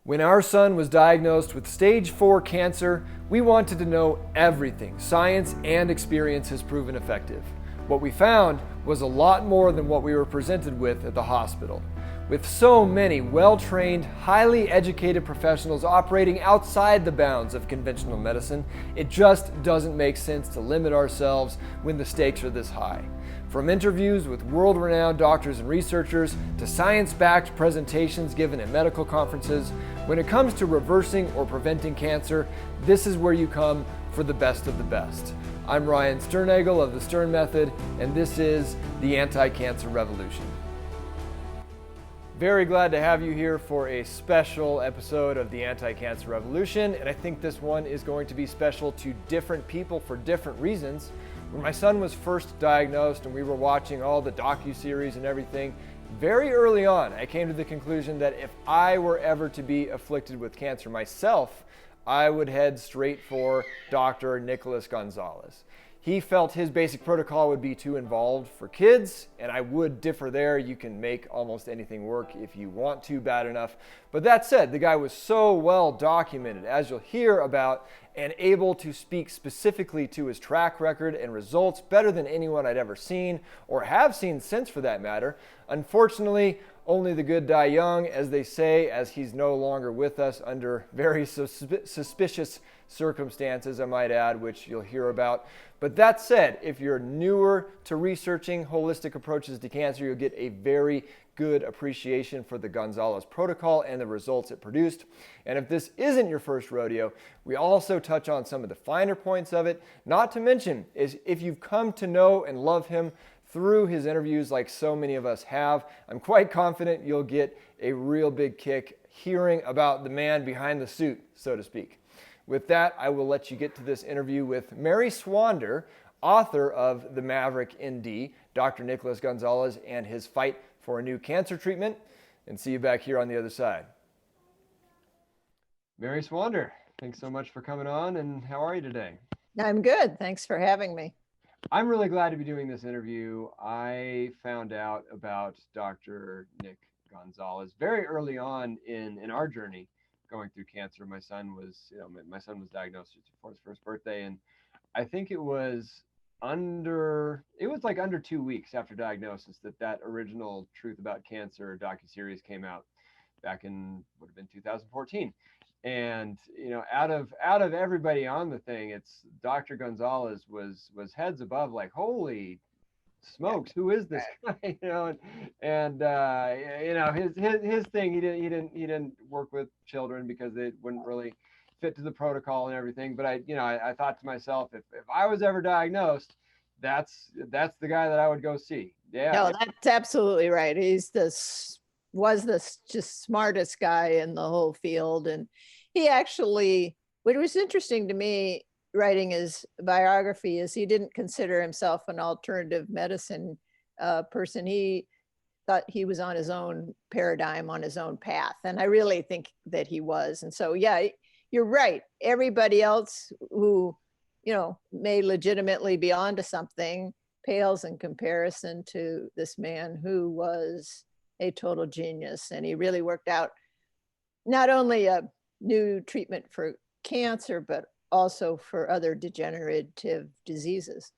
When our son was diagnosed with stage 4 cancer, we wanted to know everything science and experience has proven effective. What we found was a lot more than what we were presented with at the hospital. With so many well-trained, highly educated professionals operating outside the bounds of conventional medicine, it just doesn't make sense to limit ourselves when the stakes are this high. From interviews with world-renowned doctors and researchers to science-backed presentations given at medical conferences, when it comes to reversing or preventing cancer, this is where you come for the best of the best. I'm Ryan Sternagel of the Stern Method, and this is the Anti-Cancer Revolution. Very glad to have you here for a special episode of the Anti-Cancer Revolution, and I think this one is going to be special to different people for different reasons. When my son was first diagnosed and we were watching all the docuseries and everything, very early on I came to the conclusion that if I were ever to be afflicted with cancer myself, I would head straight for Dr. Nicholas Gonzalez. He felt his basic protocol would be too involved for kids, and I would differ there. You can make almost anything work if you want to bad enough. But that said, the guy was so well documented, as you'll hear about, and able to speak specifically to his track record and results better than anyone I'd ever seen, or have seen since for that matter. Unfortunately, only the good die young, as they say, as he's no longer with us under very suspicious circumstances, I might add, which you'll hear about. But that said, if you're newer to researching holistic approaches to cancer, you'll get a very good appreciation for the Gonzalez protocol and the results it produced. And if this isn't your first rodeo, we also touch on some of the finer points of it. Not to mention is if you've come to know and love him through his interviews like so many of us have, I'm quite confident you'll get a real big kick hearing about the man behind the suit, so to speak. With that, I will let you get to this interview with Mary Swander, author of the Maverick M.D, Dr. Nicholas Gonzalez and His Fight for a New Cancer Treatment, and see you back here on the other side. Mary Swander, thanks so much for coming on, and how are you today? I'm good. Thanks for having me. I'm really glad to be doing this interview. I found out about Dr. Nick Gonzalez very early on in our journey going through cancer. My son was diagnosed just before his first birthday, and I think it was under 2 weeks after diagnosis that original Truth About Cancer docuseries came out back in would have been 2014. And out of everybody on the thing, it's Dr. Gonzalez was heads above, like, holy smokes, who is this guy? His thing, he didn't work with children because they wouldn't really fit to the protocol and everything. But I thought to myself, if I was ever diagnosed, that's the guy that I would go see. Yeah. No, that's absolutely right. Was the just smartest guy in the whole field. And he actually, what was interesting to me writing his biography is he didn't consider himself an alternative medicine person. He thought he was on his own paradigm, on his own path. And I really think that he was. And so, yeah, you're right. Everybody else who, may legitimately be onto something pales in comparison to this man who was a total genius. And he really worked out not only a new treatment for cancer, but also for other degenerative diseases.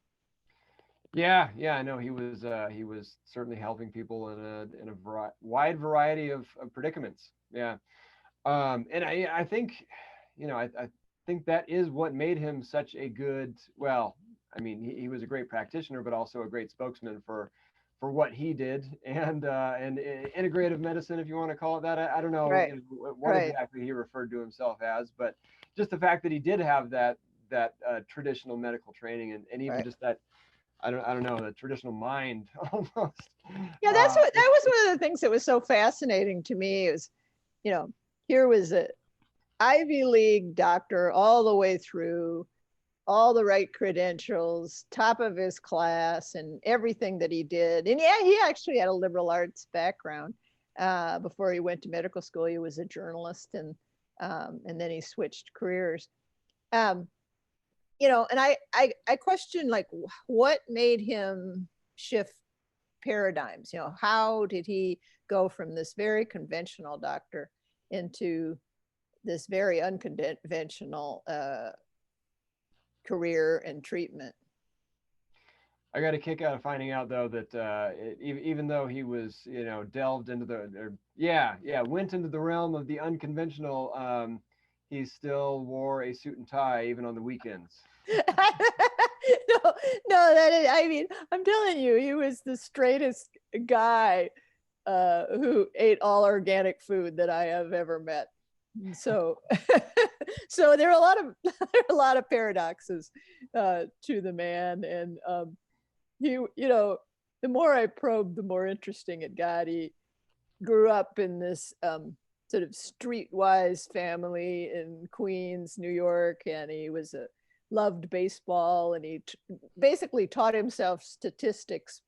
Yeah, I know he was certainly helping people in a wide variety of predicaments. Yeah, and I think I think that is what made him such a good. Well, I mean, he was a great practitioner, but also a great spokesman for what he did, and integrative medicine, if you want to call it that. I don't know Right. What exactly he referred to himself as, but just the fact that he did have that traditional medical training, and even just that, I don't know, the traditional mind almost. Yeah, that was one of the things that was so fascinating to me is, here was a Ivy League doctor all the way through, all the right credentials, top of his class, and everything that he did. And yeah, he actually had a liberal arts background. Before he went to medical school, he was a journalist, and then he switched careers. And I question, like, what made him shift paradigms? How did he go from this very conventional doctor into this very unconventional career and treatment. I got a kick out of finding out though that even though he was, delved into went into the realm of the unconventional, he still wore a suit and tie even on the weekends. I mean, I'm telling you, he was the straightest guy who ate all organic food that I have ever met. So, so there are a lot of paradoxes to the man, and the more I probed, the more interesting it got. He grew up in this sort of streetwise family in Queens, New York, and he loved baseball, and he basically taught himself statistics,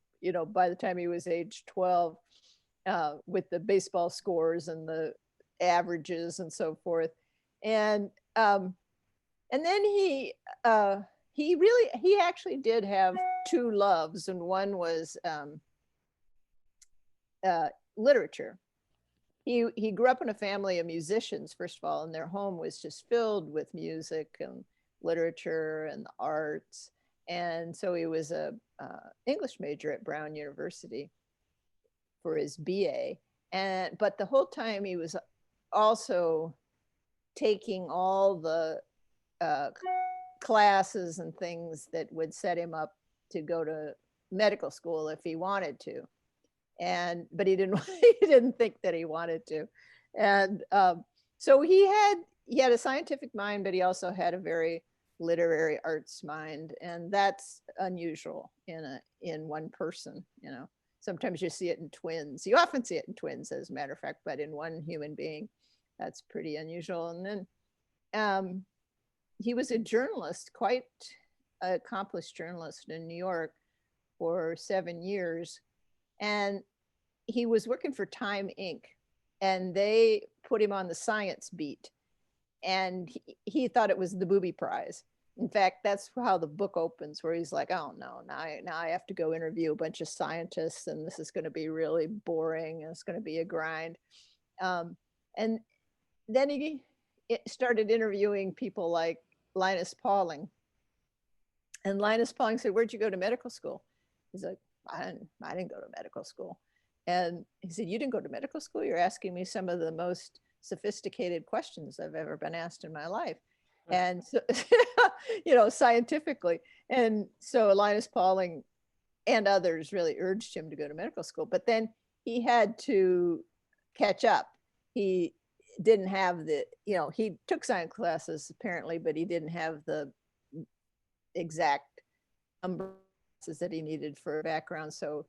by the time he was age 12, with the baseball scores and the averages and so forth. And then he actually did have two loves, and one was literature. He grew up in a family of musicians, first of all, and their home was just filled with music and literature and the arts. And so he was a English major at Brown University for his BA. But the whole time he was also taking all the classes and things that would set him up to go to medical school if he wanted to. But he didn't think that he wanted to. And so he had a scientific mind, but he also had a very literary arts mind, and that's unusual in one person. Sometimes you see it in twins. You often see it in twins, as a matter of fact, but in one human being, that's pretty unusual. And then he was a journalist, quite an accomplished journalist in New York for 7 years. And he was working for Time Inc. And they put him on the science beat. And he thought it was the booby prize. In fact, that's how the book opens, where he's like, oh no, now I have to go interview a bunch of scientists, and this is going to be really boring, and it's going to be a grind. And then he started interviewing people like Linus Pauling. And Linus Pauling said, where'd you go to medical school? He's like, I didn't go to medical school. And he said, you didn't go to medical school? You're asking me some of the most sophisticated questions I've ever been asked in my life. And so, scientifically. And so Linus Pauling and others really urged him to go to medical school. But then he had to catch up. He didn't have he took science classes apparently, but he didn't have the exact umbrellas that he needed for a background. So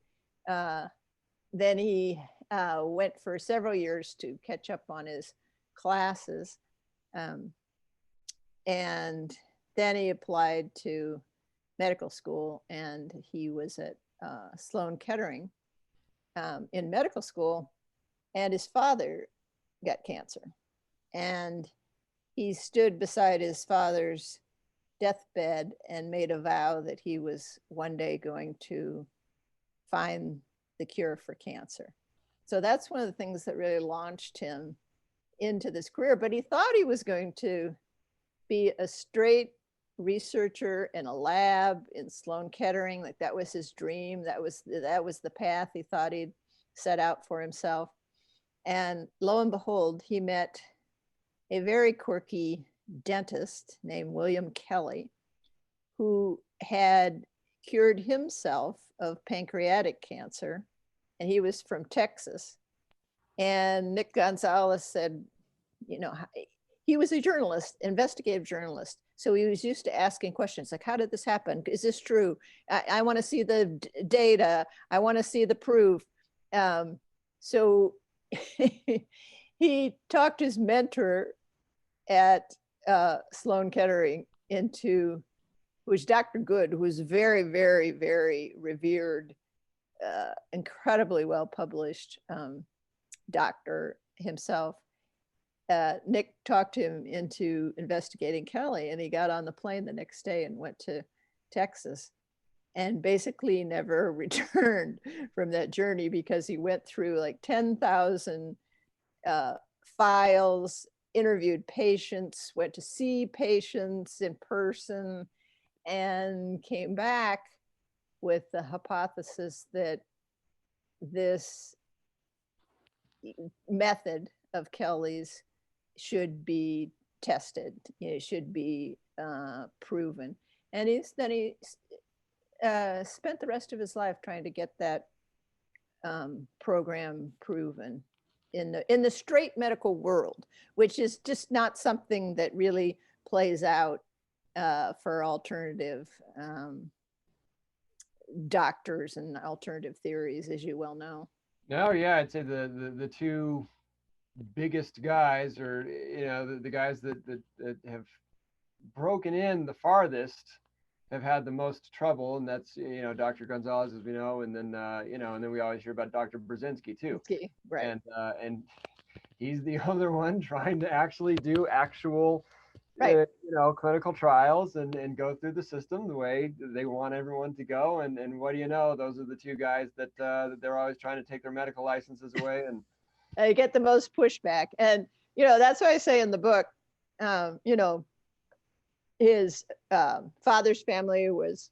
then he went for several years to catch up on his classes. And then he applied to medical school, and he was at Sloan Kettering in medical school, and his father got cancer. And he stood beside his father's deathbed and made a vow that he was one day going to find the cure for cancer. So that's one of the things that really launched him into this career. But he thought he was going to be a straight researcher in a lab in Sloan Kettering. Like that was his dream. That was the path he thought he'd set out for himself. And lo and behold, he met a very quirky dentist named William Kelley, who had cured himself of pancreatic cancer. And he was from Texas. And Nick Gonzalez said, he was a journalist, investigative journalist. So he was used to asking questions like, how did this happen? Is this true? I want to see the data. I want to see the proof. So he talked his mentor at Sloan Kettering into, which Dr. Good, who was very, very, very revered, incredibly well-published doctor himself. Nick talked him into investigating Kelley, and he got on the plane the next day and went to Texas, and basically never returned from that journey because he went through like 10,000 files interviewed patients, went to see patients in person, and came back with the hypothesis that this method of Kelley's should be tested, should be proven. And then he spent the rest of his life trying to get that program proven in the straight medical world, which is just not something that really plays out for alternative doctors and alternative theories, as you well know. No, yeah, I'd say the two biggest guys, or the guys that have broken in the farthest, have had the most trouble, and that's Dr. Gonzalez, as we know, and then and then we always hear about Dr. Brzezinski too. Right. And he's the other one trying to actually do actual right. Clinical trials and go through the system the way they want everyone to go. And what do you know? Those are the two guys that they're always trying to take their medical licenses away, and they get the most pushback. And that's why I say in the book, his father's family was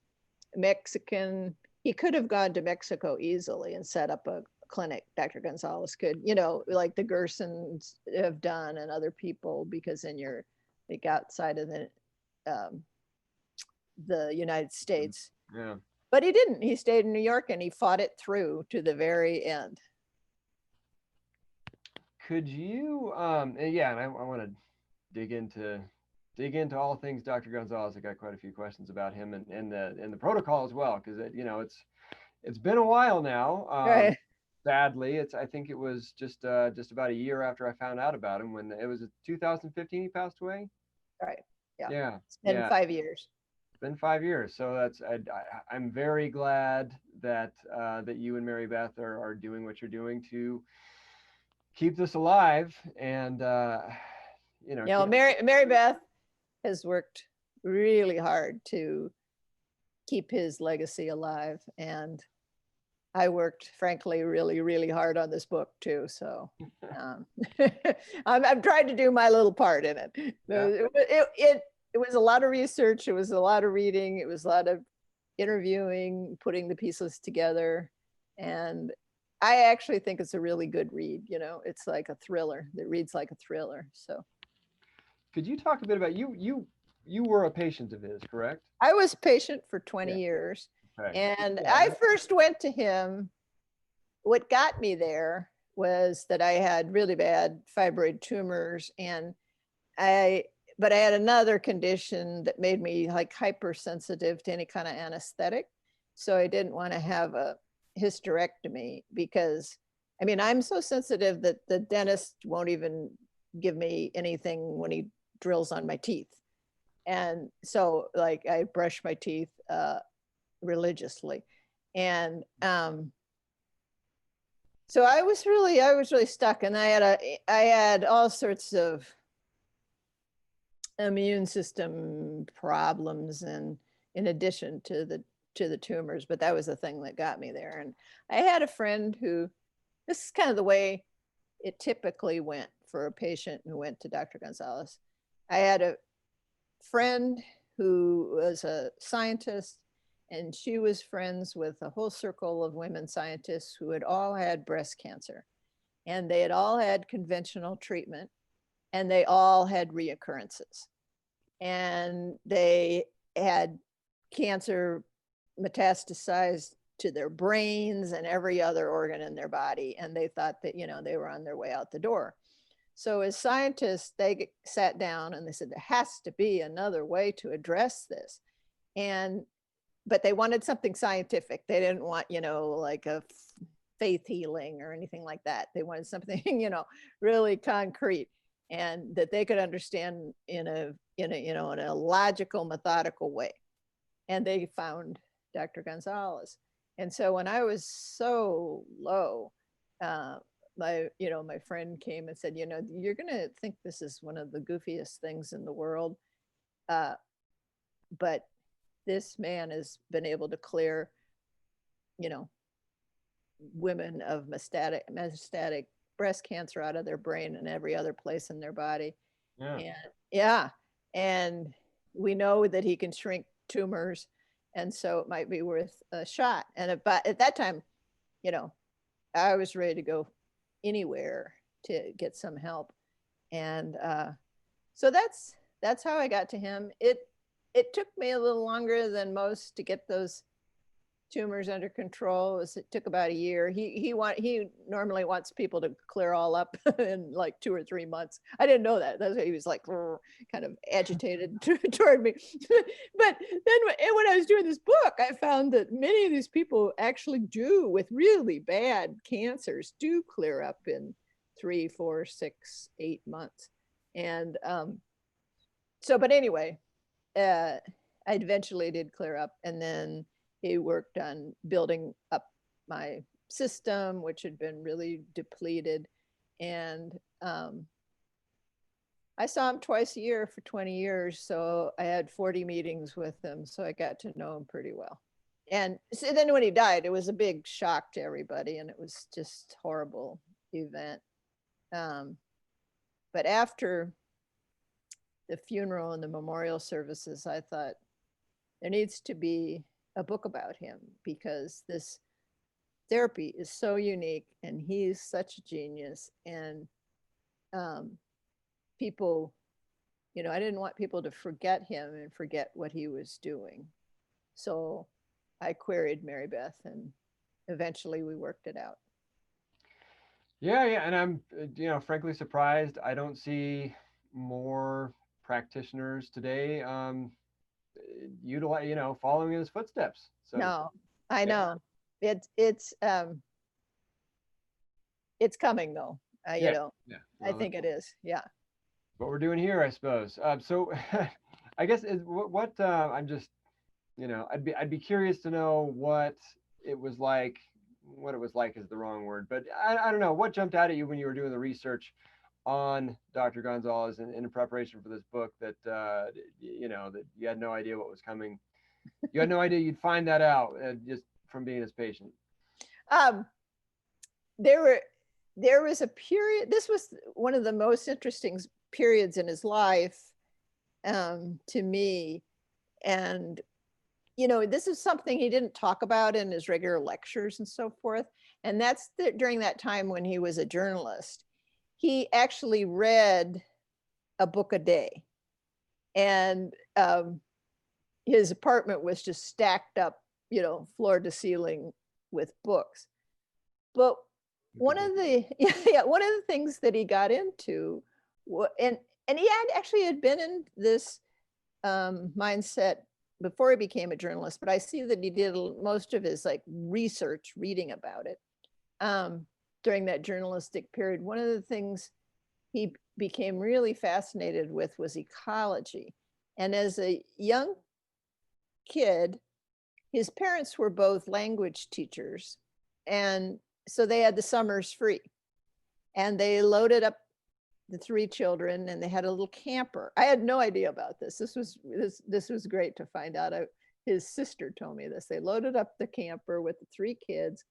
Mexican. He could have gone to Mexico easily and set up a clinic. Dr. Gonzalez could, like the Gersons have done, and other people, because then you're like outside of the United States. Yeah. But he didn't. He stayed in New York, and he fought it through to the very end. Could you and I want to dig into all things Dr. Gonzalez. I got quite a few questions about him and the protocol as well, because it's been a while now. Right. Sadly, I think it was just about a year after I found out about him, when it was 2015 he passed away. Right. Yeah. Yeah. It's been 5 years. It's been 5 years. So I'm very glad that that you and Mary Beth are doing what you're doing to keep this alive. And Mary Beth has worked really hard to keep his legacy alive, and I worked, frankly, really, really hard on this book too. So I'm trying to do my little part in it. Yeah. It was a lot of research. It was a lot of reading. It was a lot of interviewing, putting the pieces together. And I actually think it's a really good read. It's like a thriller. It reads like a thriller. So could you talk a bit about you were a patient of his, correct? I was a patient for 20 years. Okay. And I first went to him. What got me there was that I had really bad fibroid tumors, but I had another condition that made me like hypersensitive to any kind of anesthetic. So I didn't want to have a hysterectomy, because I'm so sensitive that the dentist won't even give me anything when he drills on my teeth. And so like I brush my teeth religiously. And so I was really stuck, and I had all sorts of immune system problems, and in addition to the tumors, but that was the thing that got me there. And I had a friend who, this is kind of the way it typically went for a patient who went to Dr. Gonzalez. I had a friend who was a scientist, and she was friends with a whole circle of women scientists who had all had breast cancer, and they had all had conventional treatment, and they all had reoccurrences, and they had cancer metastasized to their brains and every other organ in their body, and they thought that they were on their way out the door. So as scientists, they sat down and they said, there has to be another way to address this. But they wanted something scientific. They didn't want, like a faith healing or anything like that. They wanted something, really concrete, and that they could understand in a logical, methodical way. And they found Dr. Gonzalez. And so when I was so low, my friend came and said, you're going to think this is one of the goofiest things in the world. But this man has been able to clear, women of metastatic breast cancer out of their brain and every other place in their body. Yeah. And yeah, and we know that he can shrink tumors, and so it might be worth a shot. And but at that time, you know, I was ready to go anywhere to get some help. And so that's how I got to him. It took me a little longer than most to get those tumors under control. It took about a year. He normally wants people to clear all up in like 2 or 3 months. I didn't know that. That's why he was like kind of agitated toward me. But then when I was doing this book, I found that many of these people actually do, with really bad cancers, do clear up in 3, 4, 6, 8 months. And so, but anyway, I eventually did clear up, and then he worked on building up my system, which had been really depleted. And I saw him twice a year for 20 years. So I had 40 meetings with him. So I got to know him pretty well. And so then when he died, it was a big shock to everybody. And it was just a horrible event. But after the funeral and the memorial services, I thought there needs to be a book about him, because this therapy is so unique and he's such a genius. And people, you know, I didn't want people to forget him and forget what he was doing. So I queried Mary Beth, and eventually we worked it out. Yeah, yeah, and I'm, frankly surprised. I don't see more practitioners today utilize, following in his footsteps, so to speak. No, I Yeah, know. It's coming though. You yeah, know, yeah. I Well, think that's it is. Yeah. what we're doing here, I suppose. So, I guess I'm just, I'd be curious to know what it was like. What it was like is the wrong word, but I don't know what jumped out at you when you were doing the research on Dr. Gonzalez in preparation for this book, that that you had no idea what was coming. You had no idea you'd find that out just from being his patient. Um, there was a period. This was one of the most interesting periods in his life, to me. And this is something he didn't talk about in his regular lectures and so forth. And that's during that time when he was a journalist. He actually read a book a day, and his apartment was just stacked up, floor to ceiling with books. But one of the one of the things that he got into, and he had been in this mindset before he became a journalist, but I see that he did most of his like research reading about it during that journalistic period. One of the things he became really fascinated with was ecology. And as a young kid, his parents were both language teachers, and so they had the summers free, and they loaded up the 3 children, and they had a little camper. I had no idea about this. This was great to find out. His sister told me this. They loaded up the camper with the 3 kids,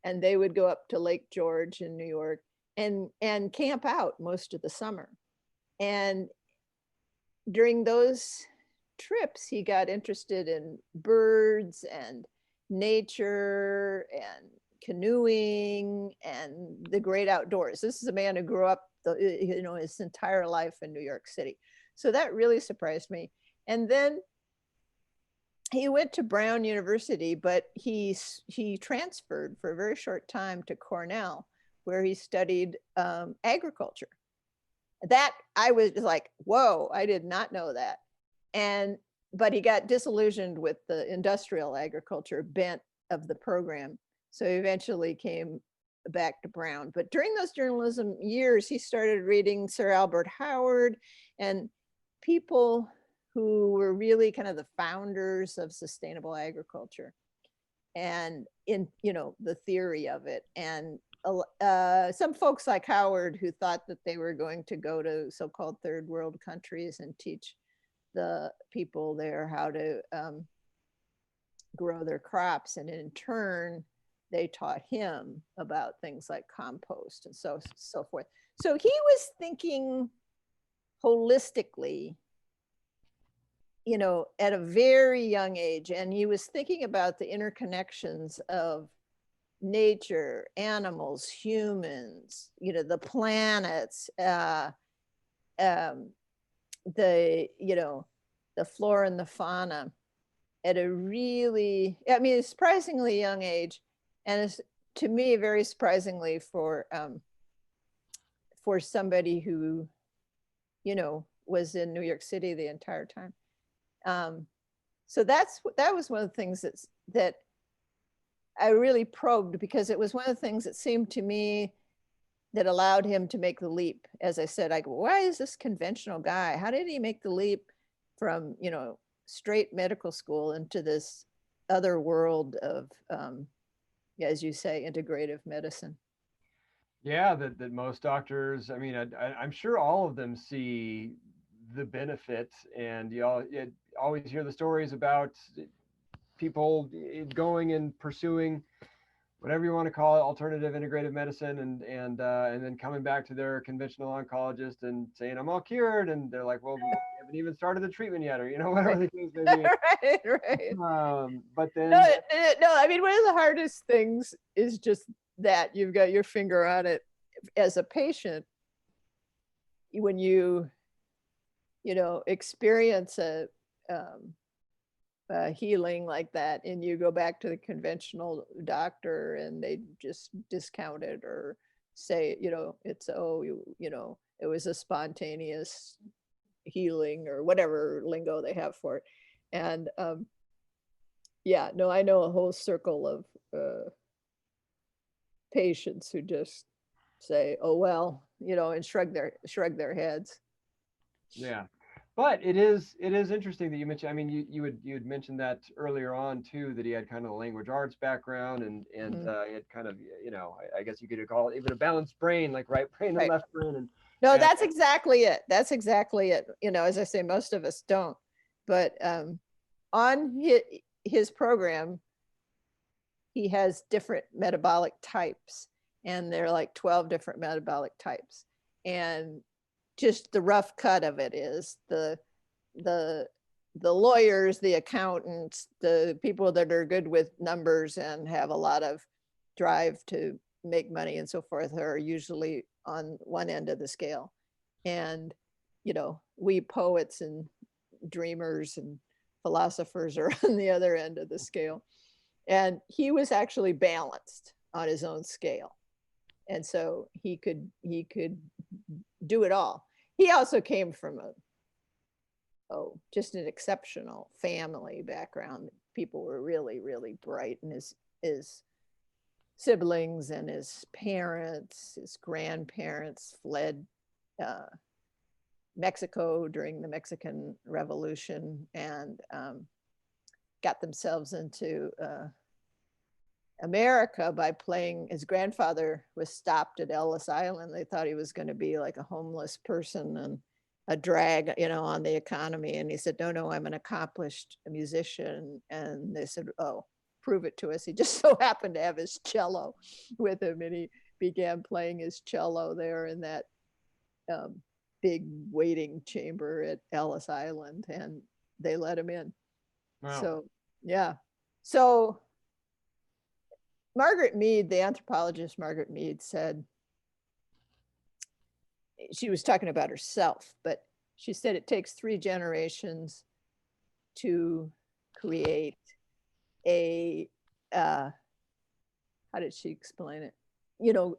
and they would go up to Lake George in New York and camp out most of the summer. And during those trips, he got interested in birds and nature and canoeing and the great outdoors. This is a man who grew up, his entire life in New York City. So that really surprised me. And then he went to Brown University, but he transferred for a very short time to Cornell, where he studied agriculture. That I was like, whoa, I did not know that. But he got disillusioned with the industrial agriculture bent of the program. So he eventually came back to Brown. But during those journalism years, he started reading Sir Albert Howard and people who were really kind of the founders of sustainable agriculture, and in the theory of it. And some folks like Howard, who thought that they were going to go to so-called third world countries and teach the people there how to grow their crops, and in turn they taught him about things like compost and so forth. So he was thinking holistically, at a very young age. And he was thinking about the interconnections of nature, animals, humans, the planets, the flora and the fauna at a really, surprisingly young age. And it's, to me, very surprisingly for somebody who, was in New York City the entire time. So that was one of the things that I really probed, because it was one of the things that seemed to me that allowed him to make the leap. As I said, I go, why is this conventional guy? How did he make the leap from, straight medical school into this other world of, as you say, integrative medicine? Yeah, that most doctors, I'm sure all of them see the benefits, and you always hear the stories about people going and pursuing whatever you want to call it, alternative integrative medicine, and then coming back to their conventional oncologist and saying, I'm all cured, and they're like, well, we haven't even started the treatment yet, or whatever the case may be. Right. But then no, one of the hardest things is just that you've got your finger on it as a patient when you experience a healing like that, and you go back to the conventional doctor and they just discount it or say, it's, it was a spontaneous healing or whatever lingo they have for it. And I know a whole circle of patients who just say, oh, well, and shrug their heads. Yeah. But it is interesting that you mentioned, you had mentioned that earlier on too, that he had kind of a language arts background, and he had kind of, I guess you could call it even a balanced brain, like right brain and left brain. No, that's exactly it. That's exactly it. As I say, most of us don't. But on his program, he has different metabolic types, and there are like 12 different metabolic types. And just the rough cut of it is the lawyers, the accountants, the people that are good with numbers and have a lot of drive to make money and so forth are usually on one end of the scale. And, we poets and dreamers and philosophers are on the other end of the scale. And he was actually balanced on his own scale. And so he could do it all. He also came from just an exceptional family background. People were really, really bright, and his siblings and his parents, his grandparents fled Mexico during the Mexican Revolution and got themselves into America by playing. His grandfather was stopped at Ellis Island. They thought he was going to be like a homeless person and a drag, on the economy. And he said, no, I'm an accomplished musician. And they said, oh, prove it to us. He just so happened to have his cello with him, and he began playing his cello there in that big waiting chamber at Ellis Island, and they let him in. Wow. So, yeah. So Margaret Mead, the anthropologist Margaret Mead, said, she was talking about herself, but she said it takes 3 generations to create a, how did she explain it?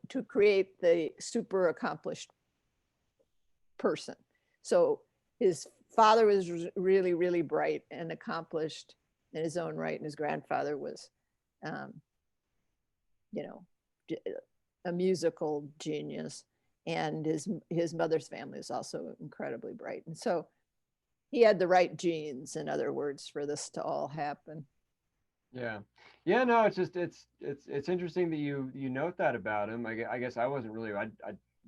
To create the super accomplished person. So his father was really, really bright and accomplished in his own right, and his grandfather was, a musical genius, and his mother's family is also incredibly bright. And so he had the right genes, in other words, for this to all happen. Yeah. No, it's just it's interesting that you note that about him. I guess I wasn't really, I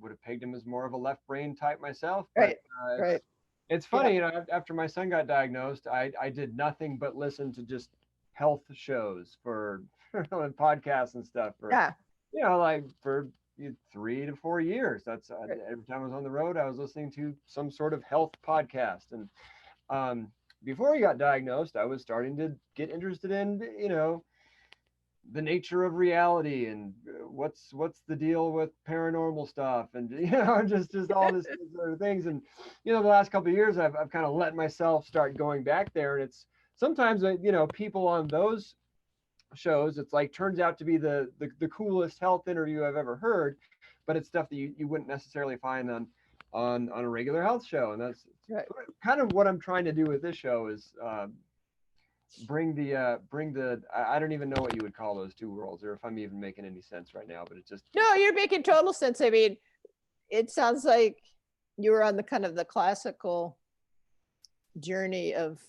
would have pegged him as more of a left brain type myself. But, right. It's funny, after my son got diagnosed, I did nothing but listen to just health shows for podcasts and stuff for like for 3 to 4 years. That's every time I was on the road, I was listening to some sort of health podcast. And before he got diagnosed, I was starting to get interested in, the nature of reality and what's the deal with paranormal stuff, and just all this sort of things. And the last couple of years, I've kind of let myself start going back there. And it's sometimes people on those shows, it's like turns out to be the coolest health interview I've ever heard, but it's stuff that you wouldn't necessarily find on a regular health show. And that's Right. kind of what I'm trying to do with this show is bring the I don't even know what you would call those two worlds, or if I'm even making any sense right now, but it's just. No, you're making total sense. I mean, it sounds like you were on the kind of the classical journey of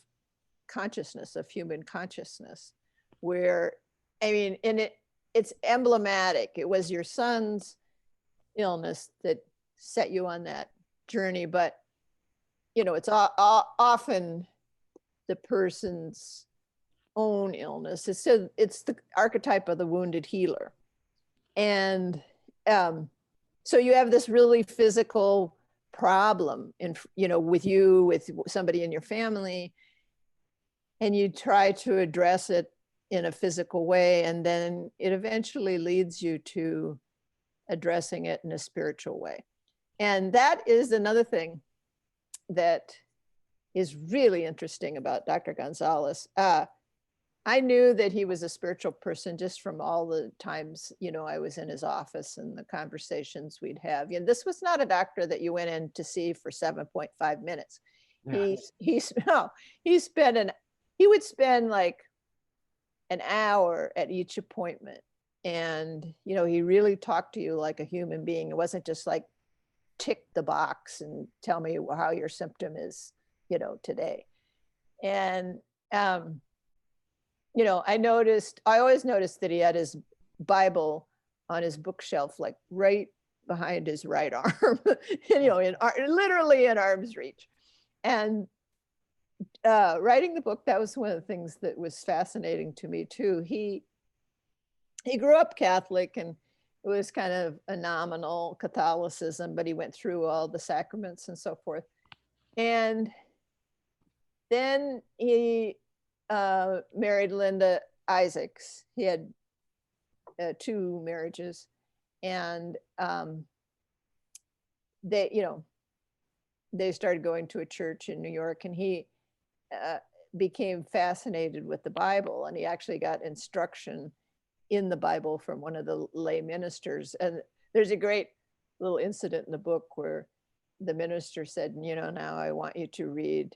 consciousness, of human consciousness, where, I mean, and it's emblematic. It was your son's illness that set you on that journey, but it's often the person's own illness. It's the archetype of the wounded healer. And so you have this really physical problem with somebody in your family, and you try to address it in a physical way, and then it eventually leads you to addressing it in a spiritual way. And that is another thing that is really interesting about Dr. Gonzalez. I knew that he was a spiritual person just from all the times, I was in his office and the conversations we'd have. This was not a doctor that you went in to see for 7.5 minutes. Yeah. He would spend like an hour at each appointment. And, he really talked to you like a human being. It wasn't just like, tick the box and tell me how your symptom is, today. And, I always noticed that he had his Bible on his bookshelf, like right behind his right arm, literally in arm's reach. And writing the book, that was one of the things that was fascinating to me too. He grew up Catholic, and it was kind of a nominal Catholicism, but he went through all the sacraments and so forth. And then he married Linda Isaacs. He had 2 marriages, and they started going to a church in New York, and he became fascinated with the Bible, and he actually got instruction in the Bible from one of the lay ministers. And there's a great little incident in the book where the minister said, now I want you to read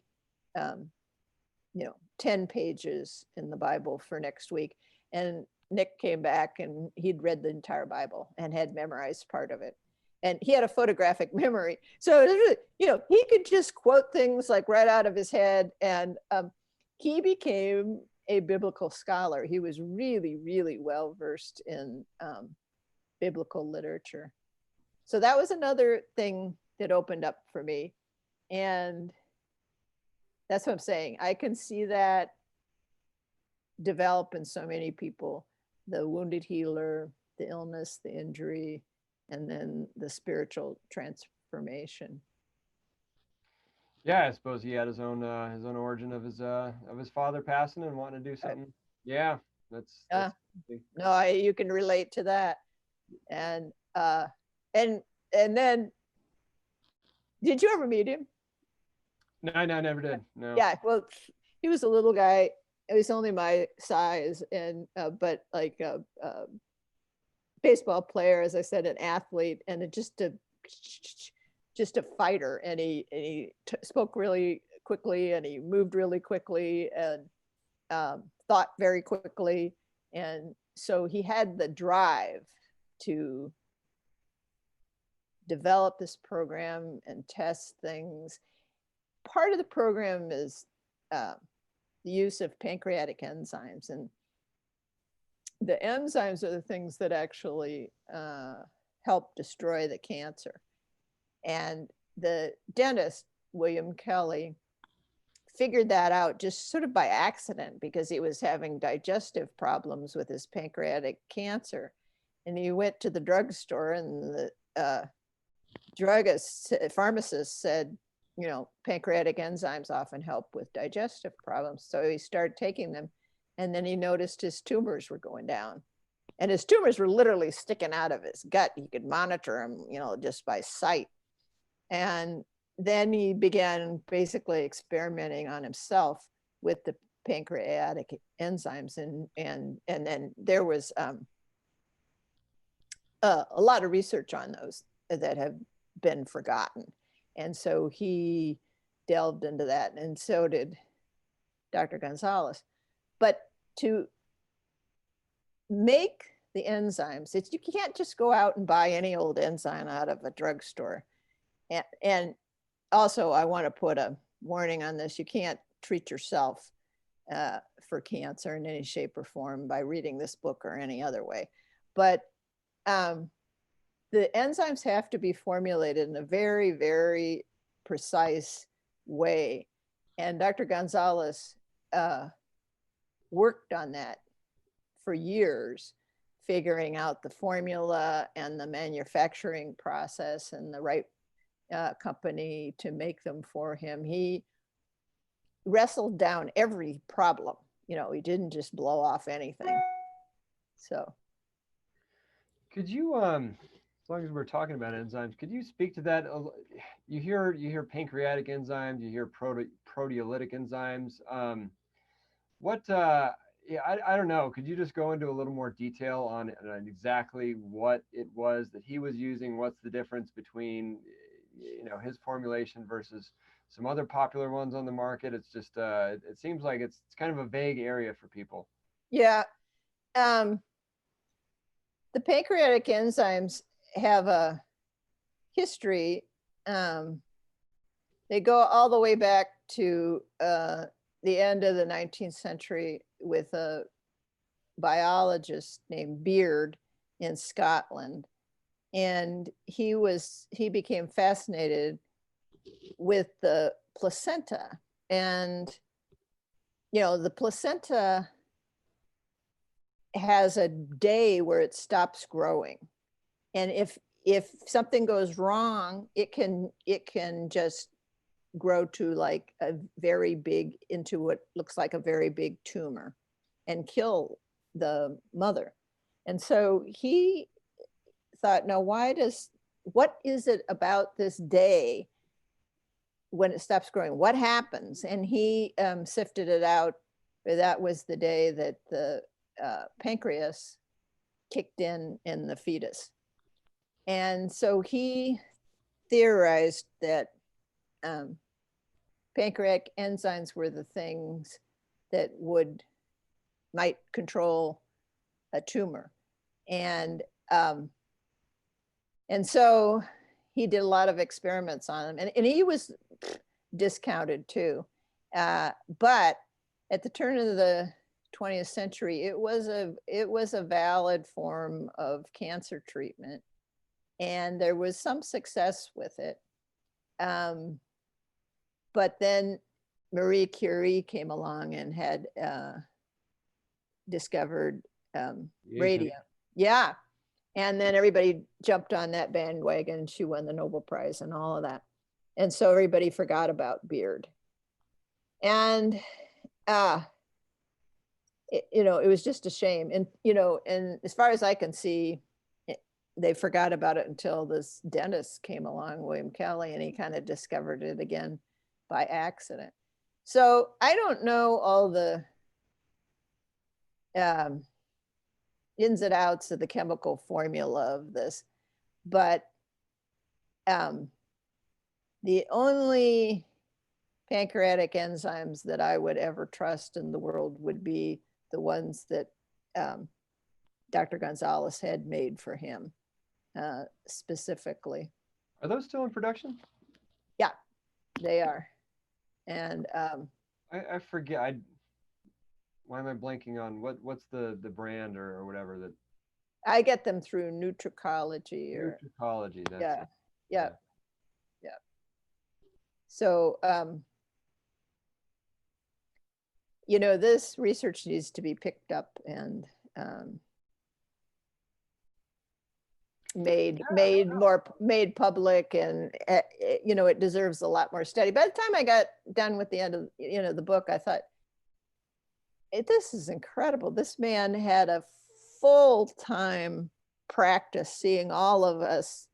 10 pages in the Bible for next week. And Nick came back and he'd read the entire Bible and had memorized part of it. And he had a photographic memory. So, he could just quote things like right out of his head. And he became a biblical scholar. He was really, really well versed in biblical literature. So that was another thing that opened up for me. And that's what I'm saying. I can see that develop in so many people: the wounded healer, the illness, the injury, and then the spiritual transformation. Yeah, I suppose he had his own origin of his father passing and wanting to do something. Yeah, that's no, you can relate to that. And then, did you ever meet him? No, I never did. No. Yeah, well, he was a little guy. It was only my size, and but like a baseball player, as I said, an athlete, and just a fighter. And he spoke really quickly, and he moved really quickly, and thought very quickly. And so he had the drive to develop this program and test things. Part of the program is the use of pancreatic enzymes, and the enzymes are the things that actually help destroy the cancer. And the dentist, William Kelley, figured that out just sort of by accident, because he was having digestive problems with his pancreatic cancer. And he went to the drugstore, and the pharmacist said, you know, pancreatic enzymes often help with digestive problems. So he started taking them, and then he noticed his tumors were going down. And his tumors were literally sticking out of his gut. He could monitor them, you know, just by sight. And then he began basically experimenting on himself with the pancreatic enzymes. And then there was a lot of research on those that have been forgotten. And so he delved into that, and so did Dr. Gonzalez. But to make the enzymes, you can't just go out and buy any old enzyme out of a drugstore. And also, I want to put a warning on this. You can't treat yourself for cancer in any shape or form by reading this book or any other way. But the enzymes have to be formulated in a very, very precise way. And Dr. Gonzalez worked on that for years, figuring out the formula and the manufacturing process and the right company to make them for him. He wrestled down every problem. You know, he didn't just blow off anything. So. Could you, as long as we're talking about enzymes, could you speak to that? You hear pancreatic enzymes, you hear proteolytic enzymes. Yeah, I don't know. Could you just go into a little more detail on exactly what it was that he was using? What's the difference between, you know, his formulation versus some other popular ones on the market? It's just, it seems like it's kind of a vague area for people. Yeah. The pancreatic enzymes have a history. They go all the way back to the end of the 19th century with a biologist named Beard in Scotland. And he became fascinated with the placenta. And, you know, the placenta has a day where it stops growing. And if something goes wrong, it can just grow to like a very big, into what looks like a very big tumor and kill the mother. And so he thought, no, what is it about this day when it stops growing? What happens? And he sifted it out. That was the day that the pancreas kicked in the fetus. And so he theorized that pancreatic enzymes were the things that might control a tumor. And so he did a lot of experiments on them, and he was discounted too. But at the turn of the 20th century, it was a valid form of cancer treatment, and there was some success with it. But then Marie Curie came along and had discovered radium. Yeah. And then everybody jumped on that bandwagon, and she won the Nobel Prize and all of that. And so everybody forgot about Beard. And, you know, it was just a shame. And, you know, and as far as I can see, they forgot about it until this dentist came along, William Kelley, and he kind of discovered it again by accident. So I don't know all the ins and outs of the chemical formula of this, but the only pancreatic enzymes that I would ever trust in the world would be the ones that Dr. Gonzalez had made for him specifically. Are those still in production? Yeah, they are. And I forget. Why am I blanking on what's the brand or whatever that? I get them through Nutricology. Nutricology. That's yeah, it. yeah. So, you know, this research needs to be picked up and made public, and you know, it deserves a lot more study. By the time I got done with the end of, you know, the book, I thought, this is incredible. This man had a full-time practice seeing all of us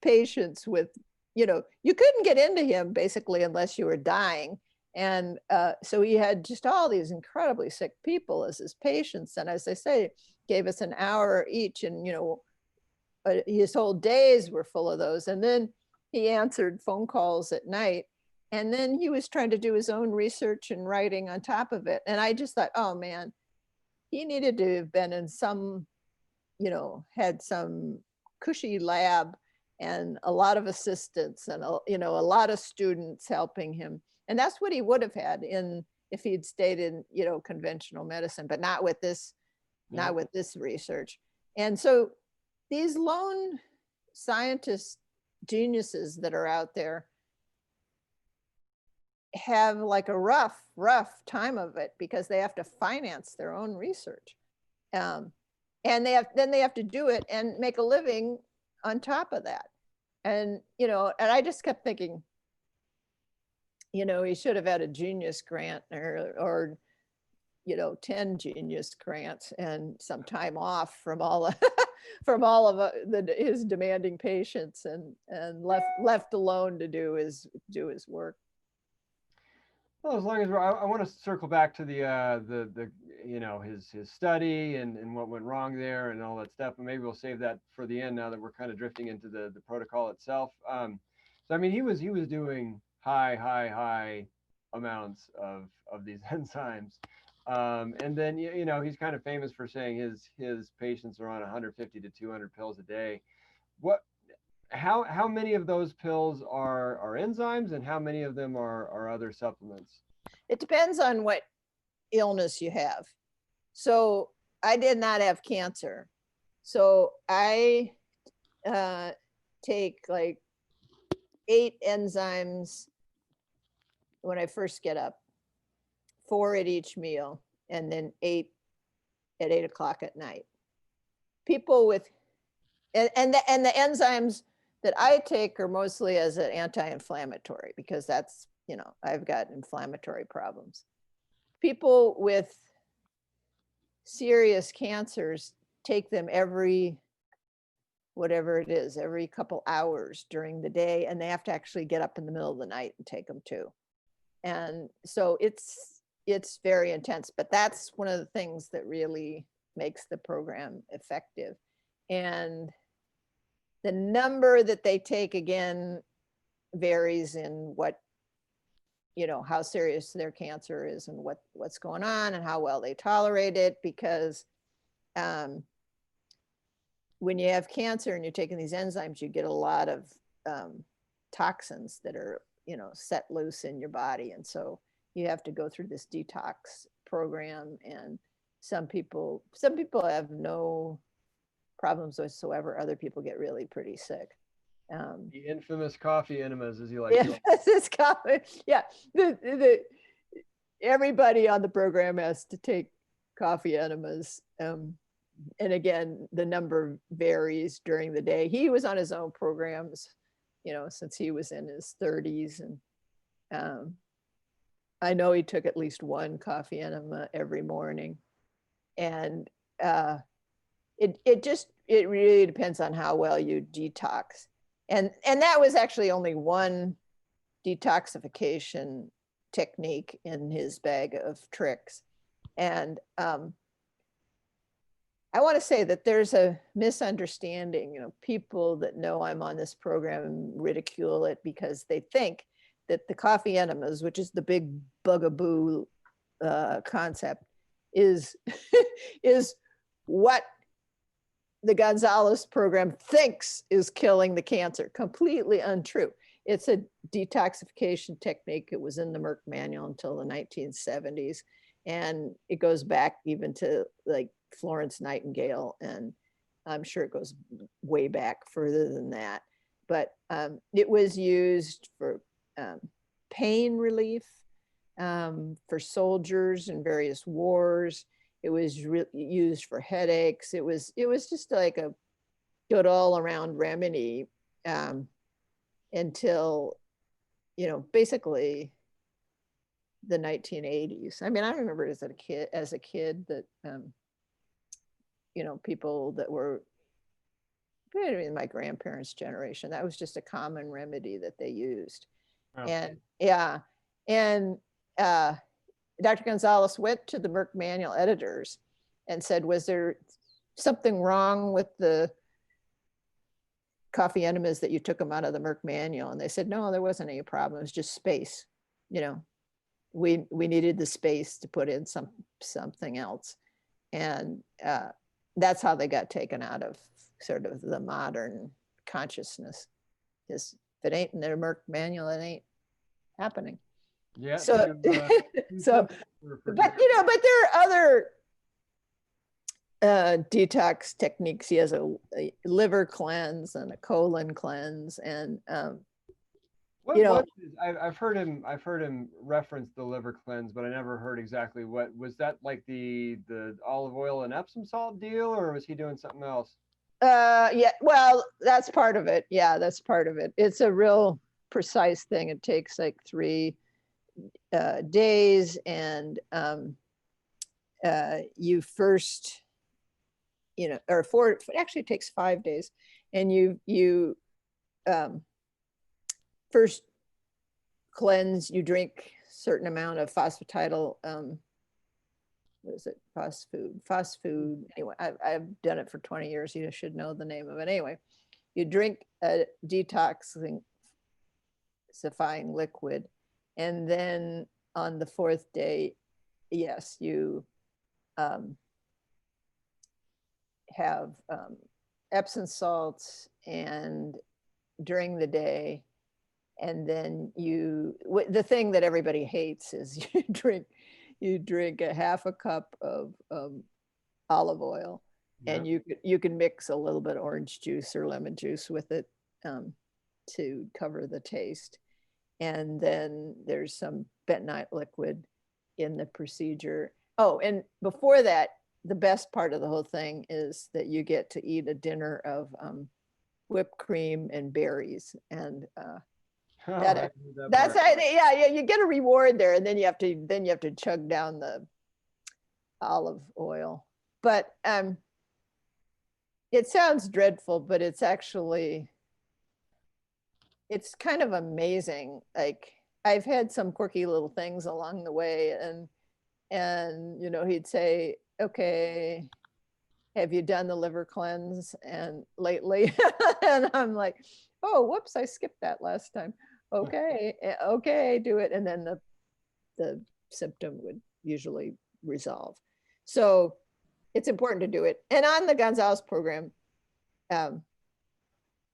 patients with, you know, you couldn't get into him basically unless you were dying. And so he had just all these incredibly sick people as his patients. And as I say, gave us an hour each, and, you know, his whole days were full of those. And then he answered phone calls at night. And then he was trying to do his own research and writing on top of it. And I just thought, oh man, he needed to have been in some, you know, had some cushy lab and a lot of assistants and, you know, a lot of students helping him. And that's what he would have had if he'd stayed in, you know, conventional medicine, but not with this, not with this research. And so these lone scientist geniuses that are out there have like a rough time of it, because they have to finance their own research. And they have to do it and make a living on top of that. And, you know, and I just kept thinking, you know, he should have had a genius grant, or you know, 10 genius grants and some time off from all of, from all of his demanding patients, and left alone to do his work. Well, as long as I want to circle back to the you know, his study and what went wrong there and all that stuff, and maybe we'll save that for the end now that we're kind of drifting into the protocol itself. So I mean, he was doing high amounts of these enzymes, and then you know, he's kind of famous for saying his patients are on 150 to 200 pills a day. How many of those pills are enzymes, and how many of them are other supplements? It depends on what illness you have. So I did not have cancer. So I take like 8 enzymes when I first get up, 4 at each meal, and then 8 at 8 o'clock at night. People with, and the enzymes that I take are mostly as an anti-inflammatory, because that's, you know, I've got inflammatory problems. People with serious cancers take them every, whatever it is, every couple hours during the day, and they have to actually get up in the middle of the night and take them too. And so it's very intense, but that's one of the things that really makes the program effective. And the number that they take, again, varies in what, you know, how serious their cancer is and what's going on and how well they tolerate it. Because when you have cancer and you're taking these enzymes, you get a lot of toxins that are, you know, set loose in your body. And so you have to go through this detox program. And some people have no problems whatsoever. Other people get really pretty sick. The infamous coffee enemas, as you like to call it. Yeah, everybody on the program has to take coffee enemas. And again, the number varies during the day. He was on his own programs, you know, since he was in his 30s. And I know he took at least 1 coffee enema every morning. And it really depends on how well you detox. And that was actually only one detoxification technique in his bag of tricks. And I want to say that there's a misunderstanding. You know, people that know I'm on this program ridicule it because they think that the coffee enemas, which is the big bugaboo concept, is is what the Gonzalez program thinks is killing the cancer. Completely untrue. It's a detoxification technique. It was in the Merck manual until the 1970s. And it goes back even to like Florence Nightingale. And I'm sure it goes way back further than that. But it was used for pain relief, for soldiers in various wars. It was used for headaches. It was just like a good all around remedy until, you know, basically the 1980s. I mean, I remember as a kid that, you know, people that were, I mean, my grandparents' generation, that was just a common remedy that they used. Oh. And yeah, and Dr. Gonzalez went to the Merck manual editors and said, was there something wrong with the coffee enemas that you took them out of the Merck manual? And they said, no, there wasn't any problem. It was just space. You know, we needed the space to put in something else. And that's how they got taken out of sort of the modern consciousness. Because if it ain't in their Merck manual, it ain't happening. Yeah. So, so but you know, but there are other detox techniques. He has a liver cleanse and a colon cleanse, and you know, I've heard him reference the liver cleanse, but I never heard exactly what was that, like the olive oil and Epsom salt deal, or was he doing something else? Yeah, well, that's part of it. Yeah, that's part of it. It's a real precise thing. It takes like 3 days, and you first, you know, or 4, it actually takes 5 days, and you first cleanse, you drink certain amount of phosphatidyl, what is it, fast food. Anyway, I've done it for 20 years. You should know the name of it. Anyway, you drink a detoxifying liquid, and then on the 4th day, yes, you have Epsom salts and during the day. And then the thing that everybody hates is you drink a half a cup of olive oil, yeah. And you can mix a little bit of orange juice or lemon juice with it to cover the taste. And then there's some bentonite liquid in the procedure. Oh, and before that, the best part of the whole thing is that you get to eat a dinner of whipped cream and berries, and that's yeah, you get a reward there, and then you have to chug down the olive oil. But it sounds dreadful, but it's actually, it's kind of amazing. Like, I've had some quirky little things along the way, and you know, he'd say, okay, have you done the liver cleanse and lately? And I'm like, oh, whoops, I skipped that last time. Okay, do it. And then the symptom would usually resolve. So it's important to do it. And on the Gonzalez program,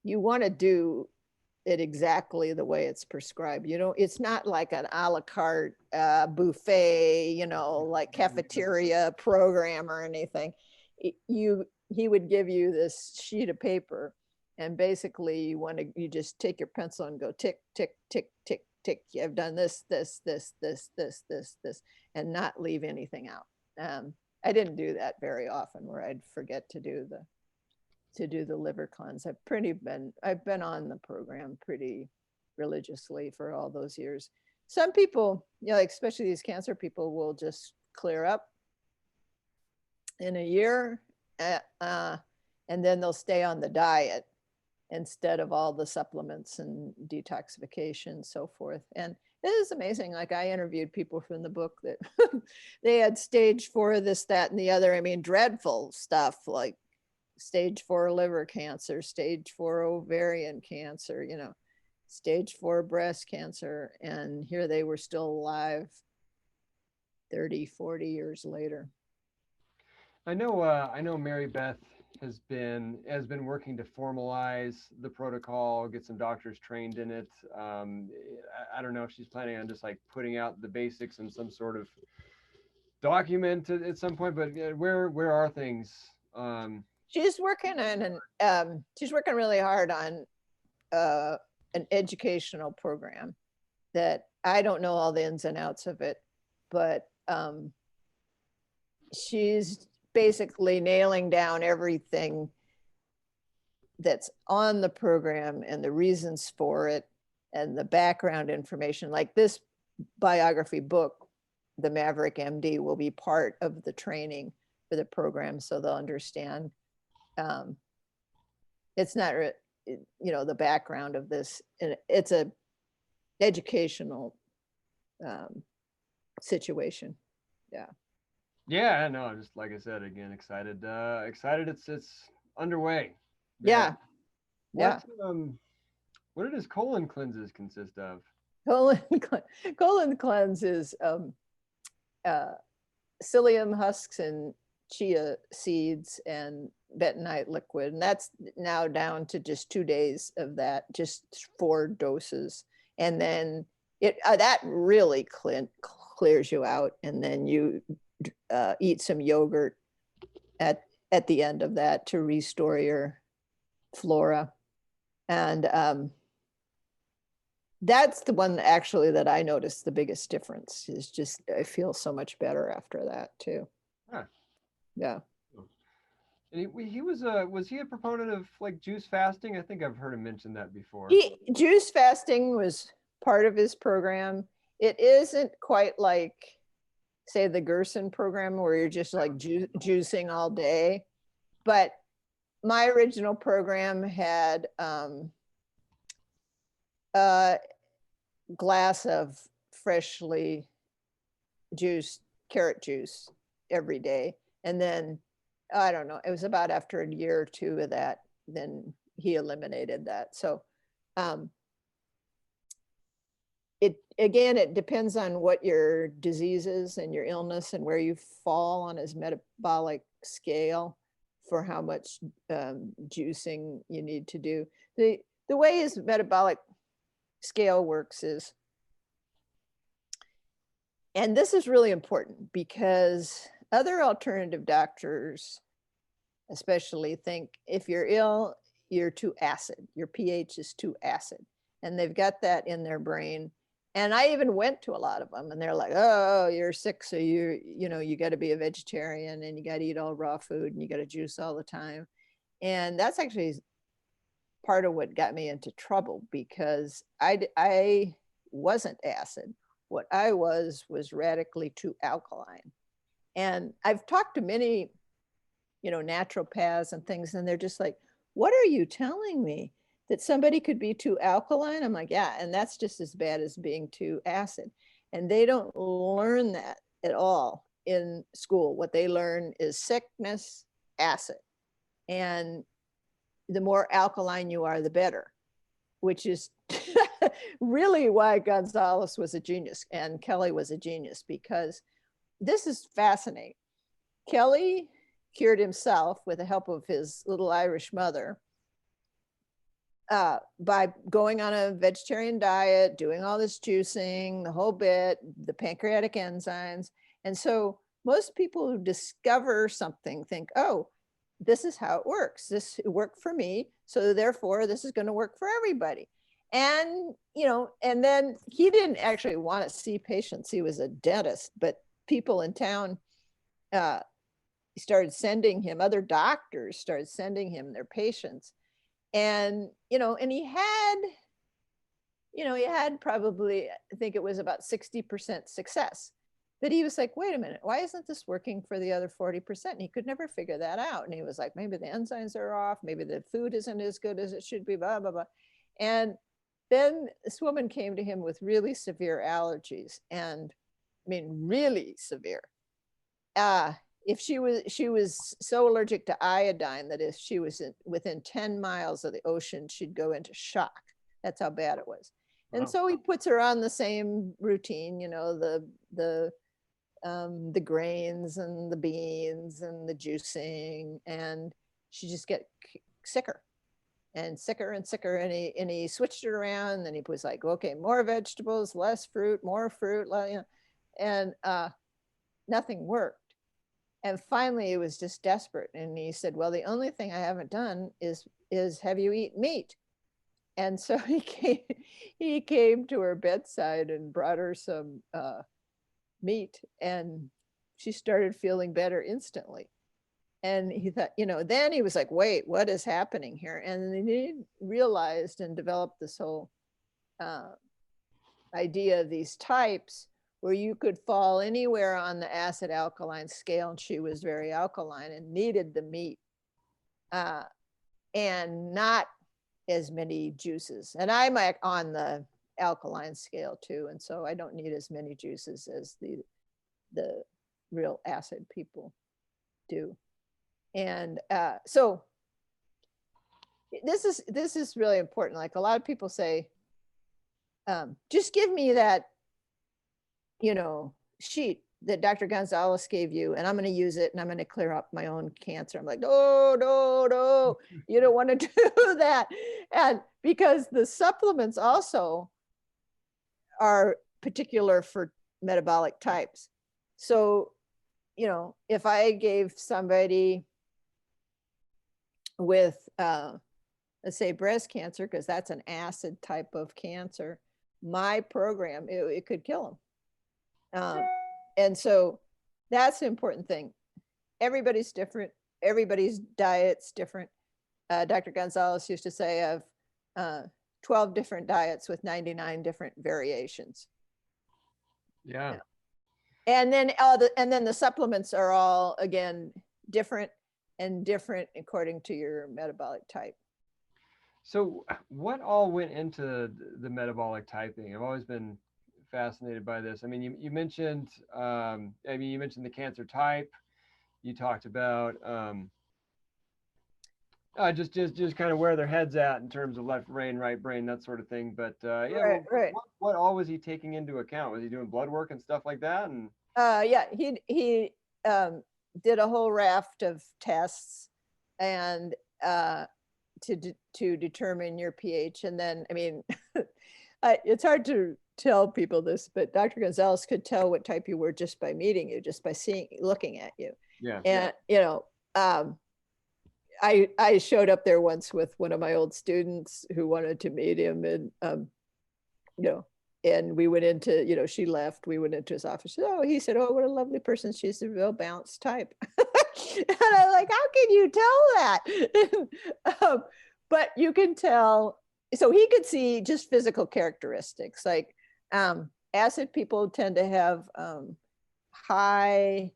you want to do it exactly the way it's prescribed. You know, it's not like an a la carte buffet, you know, like cafeteria program or anything. He would give you this sheet of paper, and basically you just take your pencil and go tick, tick, tick, tick, tick. I've done this, and not leave anything out. I didn't do that very often, where I'd forget to do the liver cleanse. I've been on the program pretty religiously for all those years. Some people, you know, like especially these cancer people, will just clear up in a year, and then they'll stay on the diet instead of all the supplements and detoxification and so forth. And it is amazing. Like, I interviewed people from the book that they had stage 4 of this, that, and the other. I mean, dreadful stuff, like stage 4 liver cancer, stage 4 ovarian cancer, you know, stage 4 breast cancer. And here they were still alive 30, 40 years later. I know Mary Beth has been working to formalize the protocol, get some doctors trained in it. I don't know if she's planning on just like putting out the basics in some sort of document at some point, but where are things? She's working on she's working really hard on an educational program that I don't know all the ins and outs of it, but she's basically nailing down everything that's on the program and the reasons for it and the background information. Like this biography book, the Maverick M.D. will be part of the training for the program, so they'll understand. It's not, the background of this. It's a educational situation. Yeah. Yeah, no, just like I said, again, excited. Excited it's underway. Yeah. What what do his colon cleanses consist of? Colon cleanse is psyllium husks and chia seeds and bentonite liquid, and that's now down to just 2 days of that, just 4 doses, and then it that really clears you out, and then you eat some yogurt at the end of that to restore your flora. And that's the one actually that I noticed the biggest difference is just I feel so much better after that too. Huh. Yeah. And he was he a proponent of like juice fasting? I think I've heard him mention that before. Juice fasting was part of his program. It isn't quite like, say, the Gerson program where you're just like juicing all day. But my original program had a glass of freshly juiced carrot juice every day. And then, I don't know, it was about after a year or 2 of that, then he eliminated that. So it depends on what your disease is and your illness and where you fall on his metabolic scale for how much juicing you need to do. The way his metabolic scale works is, and this is really important because other alternative doctors especially think if you're ill, you're too acid, your pH is too acid, and they've got that in their brain. And I even went to a lot of them and they're like, oh, you're sick, so you got to be a vegetarian and you got to eat all raw food and you got to juice all the time. And that's actually part of what got me into trouble, because I wasn't acid. What I was radically too alkaline. And I've talked to many, naturopaths and things, and they're just like, what are you telling me? That somebody could be too alkaline? I'm like, yeah, and that's just as bad as being too acid. And they don't learn that at all in school. What they learn is sickness, acid. And the more alkaline you are, the better, which is really why Gonzalez was a genius and Kelley was a genius, because this is fascinating. Kelley cured himself with the help of his little Irish mother by going on a vegetarian diet, doing all this juicing, the whole bit, the pancreatic enzymes. And so most people who discover something think, oh, this is how it works. This worked for me, so therefore this is going to work for everybody. And, and then he didn't actually want to see patients. He was a dentist, but people in town started sending him, other doctors started sending him their patients. And, and he had probably, I think it was about 60% success. But he was like, wait a minute, why isn't this working for the other 40%? And he could never figure that out. And he was like, maybe the enzymes are off, maybe the food isn't as good as it should be, blah, blah, blah. And then this woman came to him with really severe allergies. And I mean, really severe. If she was so allergic to iodine that if she was within 10 miles of the ocean, she'd go into shock. That's how bad it was. Wow. And so he puts her on the same routine, the grains and the beans and the juicing, and she just get sicker and sicker and sicker. And he switched it around. And then he was like, okay, more vegetables, less fruit, more fruit, and nothing worked. And finally, it was just desperate. And he said, well, the only thing I haven't done is have you eat meat? And so he came to her bedside and brought her some meat, and she started feeling better instantly. And he thought, then he was like, wait, what is happening here? And then he realized and developed this whole idea of these types where you could fall anywhere on the acid alkaline scale. And she was very alkaline and needed the meat and not as many juices. And I'm on the alkaline scale too. And so I don't need as many juices as the real acid people do. And so this is really important. Like a lot of people say, just give me that, sheet that Dr. Gonzalez gave you, and I'm going to use it, and I'm going to clear up my own cancer. I'm like, no, you don't want to do that. And because the supplements also are particular for metabolic types. So, if I gave somebody with, let's say breast cancer, because that's an acid type of cancer, my program, it could kill them. And so that's the important thing. Everybody's different. Everybody's diet's different. Dr. Gonzalez used to say of 12 different diets with 99 different variations. Yeah. And then the supplements are all, again, different according to your metabolic type. So what all went into the metabolic typing? I've always been fascinated by this. I mean, you mentioned, you mentioned the cancer type. You talked about just kind of where their head's at in terms of left brain, right brain, that sort of thing. But yeah, right. What all was he taking into account? Was he doing blood work and stuff like that? And yeah, he did a whole raft of tests and to determine your pH. And then, I mean, it's hard to tell people this, but Dr. Gonzalez could tell what type you were just by meeting you, just by looking at you. Yeah. And I showed up there once with one of my old students who wanted to meet him, and and we went into, she left, we went into his office. Oh, he said, oh, what a lovely person. She's a real balanced type. And I'm like, how can you tell that? But you can tell, so he could see just physical characteristics. Like acid people tend to have high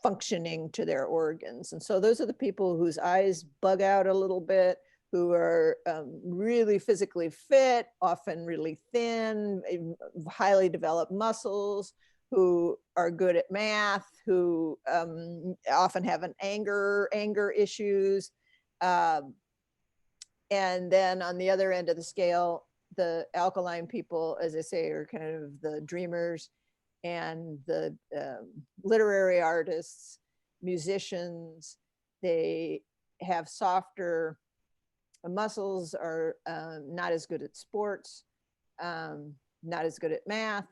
functioning to their organs. And so those are the people whose eyes bug out a little bit, who are really physically fit, often really thin, highly developed muscles, who are good at math, who often have an anger issues. And then on the other end of the scale, the alkaline people, as I say, are kind of the dreamers and the literary artists, musicians. They have softer muscles, are not as good at sports, not as good at math,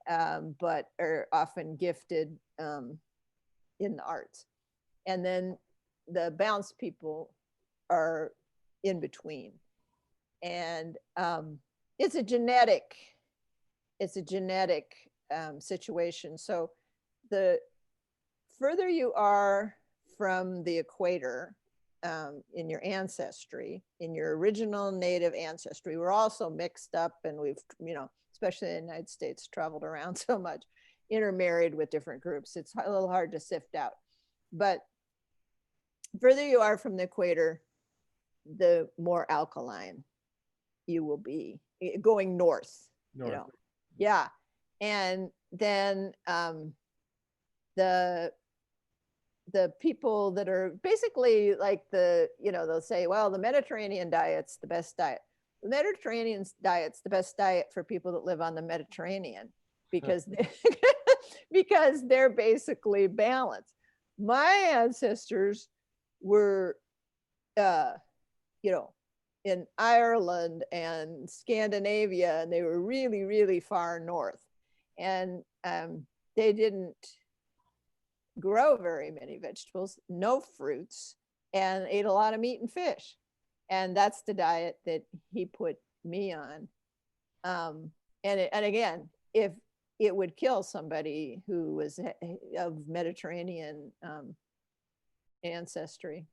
but are often gifted in the arts. And then the balanced people are in between. And it's a genetic situation. So the further you are from the equator, in your ancestry, in your original native ancestry, we're also mixed up, and we've, especially in the United States, traveled around so much, intermarried with different groups. It's a little hard to sift out. But further you are from the equator, the more alkaline you will be, going north. Yeah. And then the people that are basically like they'll say, well, the Mediterranean diet's the best diet. The Mediterranean diet's the best diet for people that live on the Mediterranean, because because they're basically balanced. My ancestors were, in Ireland and Scandinavia, and they were really, really far north. And they didn't grow very many vegetables, no fruits, and ate a lot of meat and fish. And that's the diet that he put me on. And again, if it would kill somebody who was of Mediterranean ancestry.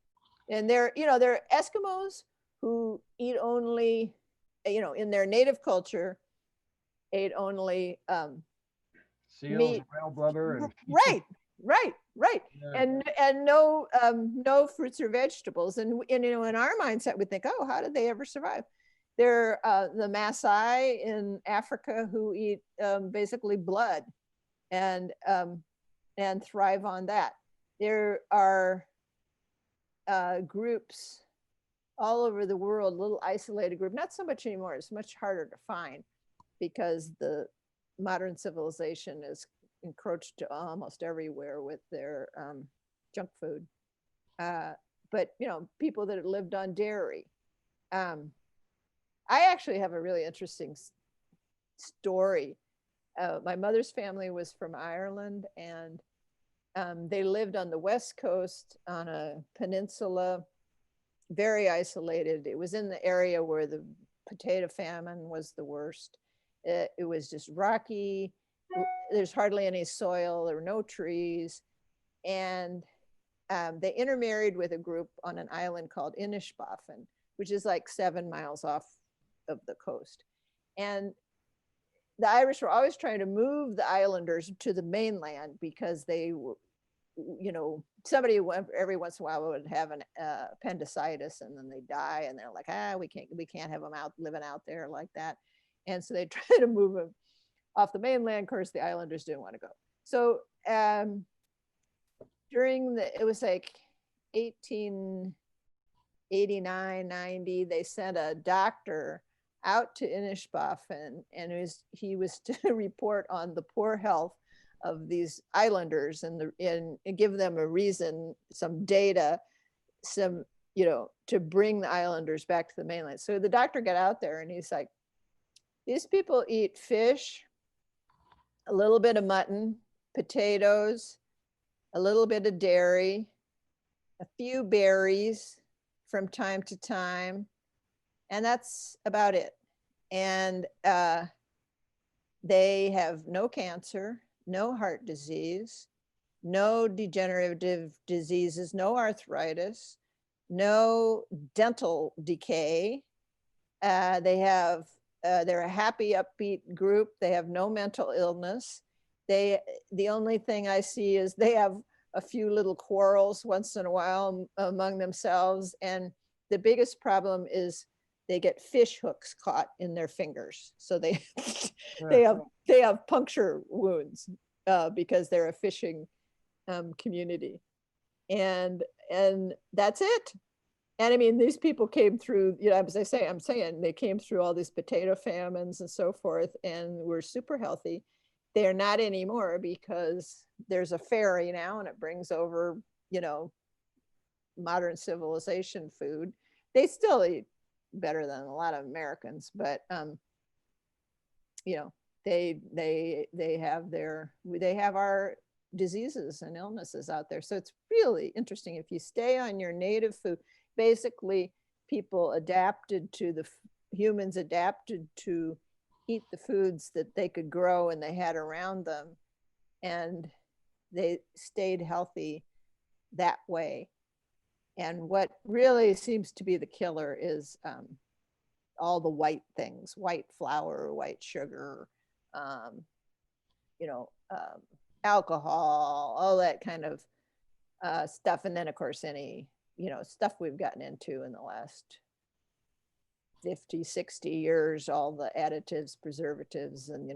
And they're, they're Eskimos who eat only, in their native culture, ate only Seals, meat. whale blubber, and Right, right, right. yeah. And no fruits or vegetables. And in our mindset, we think, oh, how did they ever survive? They're the Maasai in Africa who eat basically blood and thrive on that. There are groups all over the world, little isolated group, not so much anymore. It's much harder to find because the modern civilization is encroached to almost everywhere with their junk food. But people that have lived on dairy. I actually have a really interesting story. My mother's family was from Ireland, and they lived on the West Coast on a peninsula, very isolated. It was in the area where the potato famine was the worst. It was just rocky. There's hardly any soil. There were no trees. And they intermarried with a group on an island called Inishbofin, which is like 7 miles off of the coast. And the Irish were always trying to move the islanders to the mainland because they were, somebody every once in a while would have an appendicitis and then they die, and they're like, we can't have them out living out there like that. And so they try to move them off the mainland. Of course, the islanders didn't want to go. So it was like 1889, 90, they sent a doctor out to Inishbofin, and he was to report on the poor health of these islanders and give them a reason, some data, to bring the islanders back to the mainland. So the doctor got out there and he's like, these people eat fish, a little bit of mutton, potatoes, a little bit of dairy, a few berries from time to time, and that's about it. And they have no cancer, no heart disease, no degenerative diseases, no arthritis, no dental decay. They're a happy, upbeat group. They have no mental illness. The only thing I see is they have a few little quarrels once in a while among themselves. And the biggest problem is they get fish hooks caught in their fingers. So they they have puncture wounds because they're a fishing community. And that's it. And I mean, these people came through, as I'm saying, they came through all these potato famines and so forth, and were super healthy. They're not anymore because there's a ferry now and it brings over, modern civilization food. They still eat better than a lot of Americans, but they have our diseases and illnesses out there. So it's really interesting. If you stay on your native food, basically humans adapted to eat the foods that they could grow and they had around them, and they stayed healthy that way. And what really seems to be the killer is all the white things, white flour, white sugar, alcohol, all that kind of stuff. And then of course, any, stuff we've gotten into in the last 50, 60 years, all the additives, preservatives, and,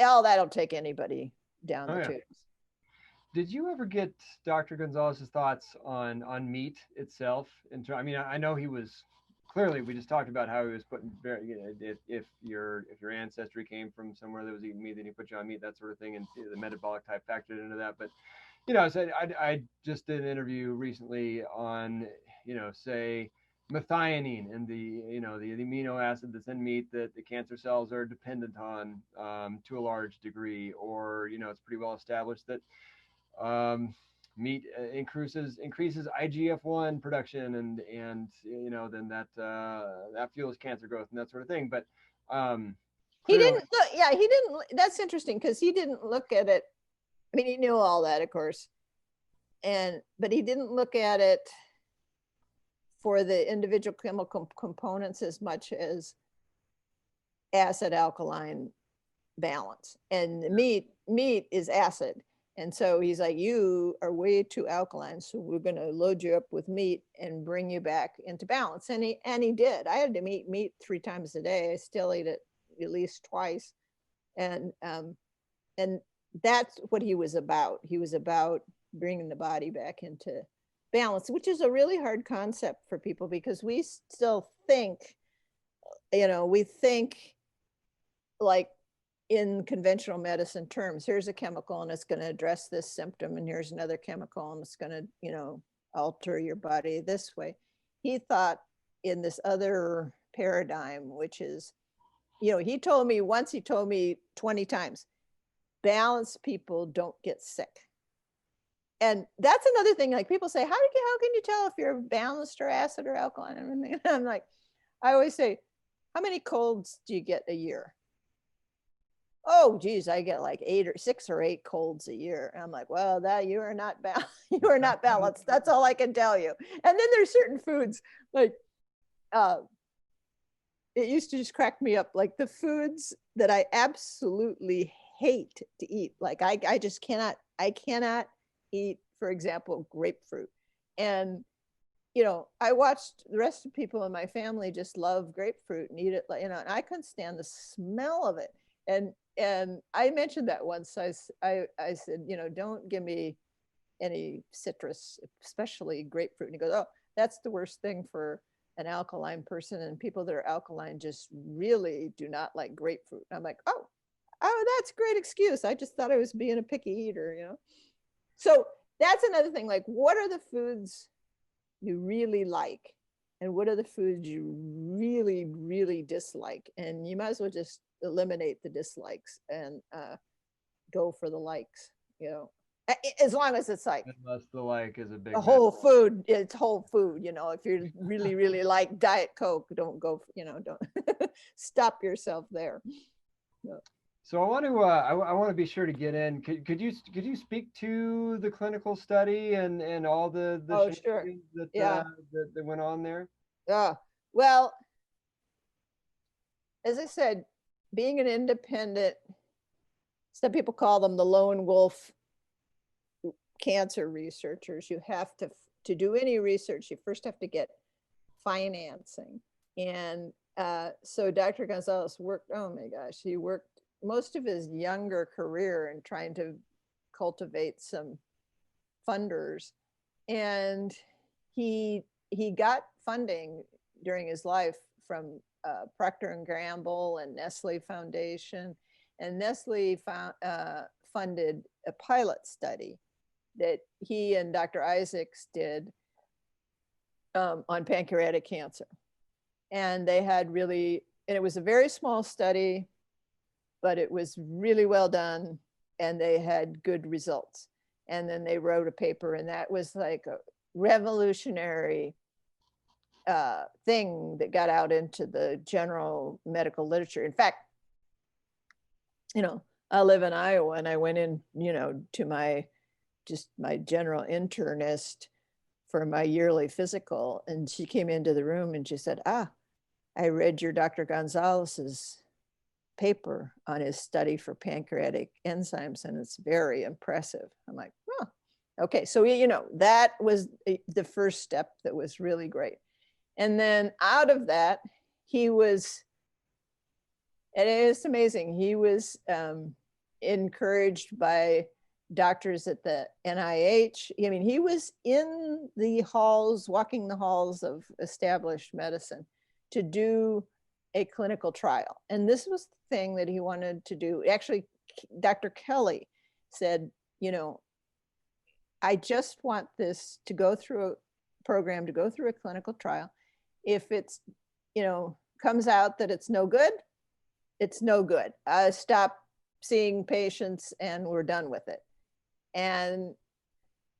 all that'll take anybody down the tubes. Did you ever get Dr. Gonzalez's thoughts on meat itself? I mean, I know he was clearly. We just talked about how he was putting if your ancestry came from somewhere that was eating meat, then he put you on meat, that sort of thing, and the metabolic type factored into that. But so I just did an interview recently on say methionine and the amino acid that's in meat that the cancer cells are dependent on to a large degree, or it's pretty well established that meat increases IGF-1 production, and then that fuels cancer growth and that sort of thing. But he didn't look. Yeah, he didn't. That's interesting because he didn't look at it. I mean, he knew all that, of course, but he didn't look at it for the individual chemical components as much as acid alkaline balance. And the meat is acid. And so he's like, you are way too alkaline. So we're going to load you up with meat and bring you back into balance. And he did. I had to eat meat 3 times a day. I still eat it at least twice. And that's what he was about. He was about bringing the body back into balance, which is a really hard concept for people, because we still think, we think like in conventional medicine terms. Here's a chemical and it's going to address this symptom, and here's another chemical and it's going to, alter your body this way. He thought in this other paradigm, which is, he told me 20 times, balanced people don't get sick. And that's another thing. Like, people say, how can you tell if you're balanced or acid or alkaline? And I'm like, I always say, how many colds do you get a year? Oh, geez, I get like 6 or 8 colds a year. And I'm like, well, that you are not balanced. That's all I can tell you. And then there's certain foods, like, it used to just crack me up. Like, the foods that I absolutely hate to eat. Like, I just cannot eat, for example, grapefruit. And, I watched the rest of the people in my family just love grapefruit and eat it, like, and I couldn't stand the smell of it. And I mentioned that once. I said, don't give me any citrus, especially grapefruit. And he goes, oh, that's the worst thing for an alkaline person. And people that are alkaline just really do not like grapefruit. I'm like, oh, that's a great excuse. I just thought I was being a picky eater, So that's another thing. Like, what are the foods you really like? And what are the foods you really, really dislike? And you might as well just eliminate the dislikes and go for the likes, as long as it's like, Unless the like is a big whole food. It's whole food. If you really, really like Diet Coke, don't go, don't stop yourself there. No. So I want to be sure to get in. Could you speak to the clinical study and all the Sure. that went on there? Well, as I said, being an independent, some people call them the lone wolf cancer researchers. You have to do any research, you first have to get financing. And so Dr. Gonzalez worked, oh my gosh, he worked most of his younger career in trying to cultivate some funders. And he got funding during his life from Procter & Gamble and Nestle Foundation. And Nestle funded a pilot study that he and Dr. Isaacs did on pancreatic cancer. And they had and it was a very small study, but it was really well done and they had good results. And then they wrote a paper, and that was like a revolutionary thing that got out into the general medical literature. In fact, I live in Iowa, and I went in, to my general internist for my yearly physical. And she came into the room and she said, I read your Dr. Gonzalez's paper on his study for pancreatic enzymes, and it's very impressive. I'm like, okay. So, that was the first step that was really great. And then out of that, and it's amazing, he was encouraged by doctors at the NIH. I mean, he was in the halls, walking the halls of established medicine to do a clinical trial. And this was the thing that he wanted to do. Actually, Dr. Kelley said, I just want this to go through a program, to go through a clinical trial. If it's, comes out that it's no good, it's no good. Stop seeing patients and we're done with it. And,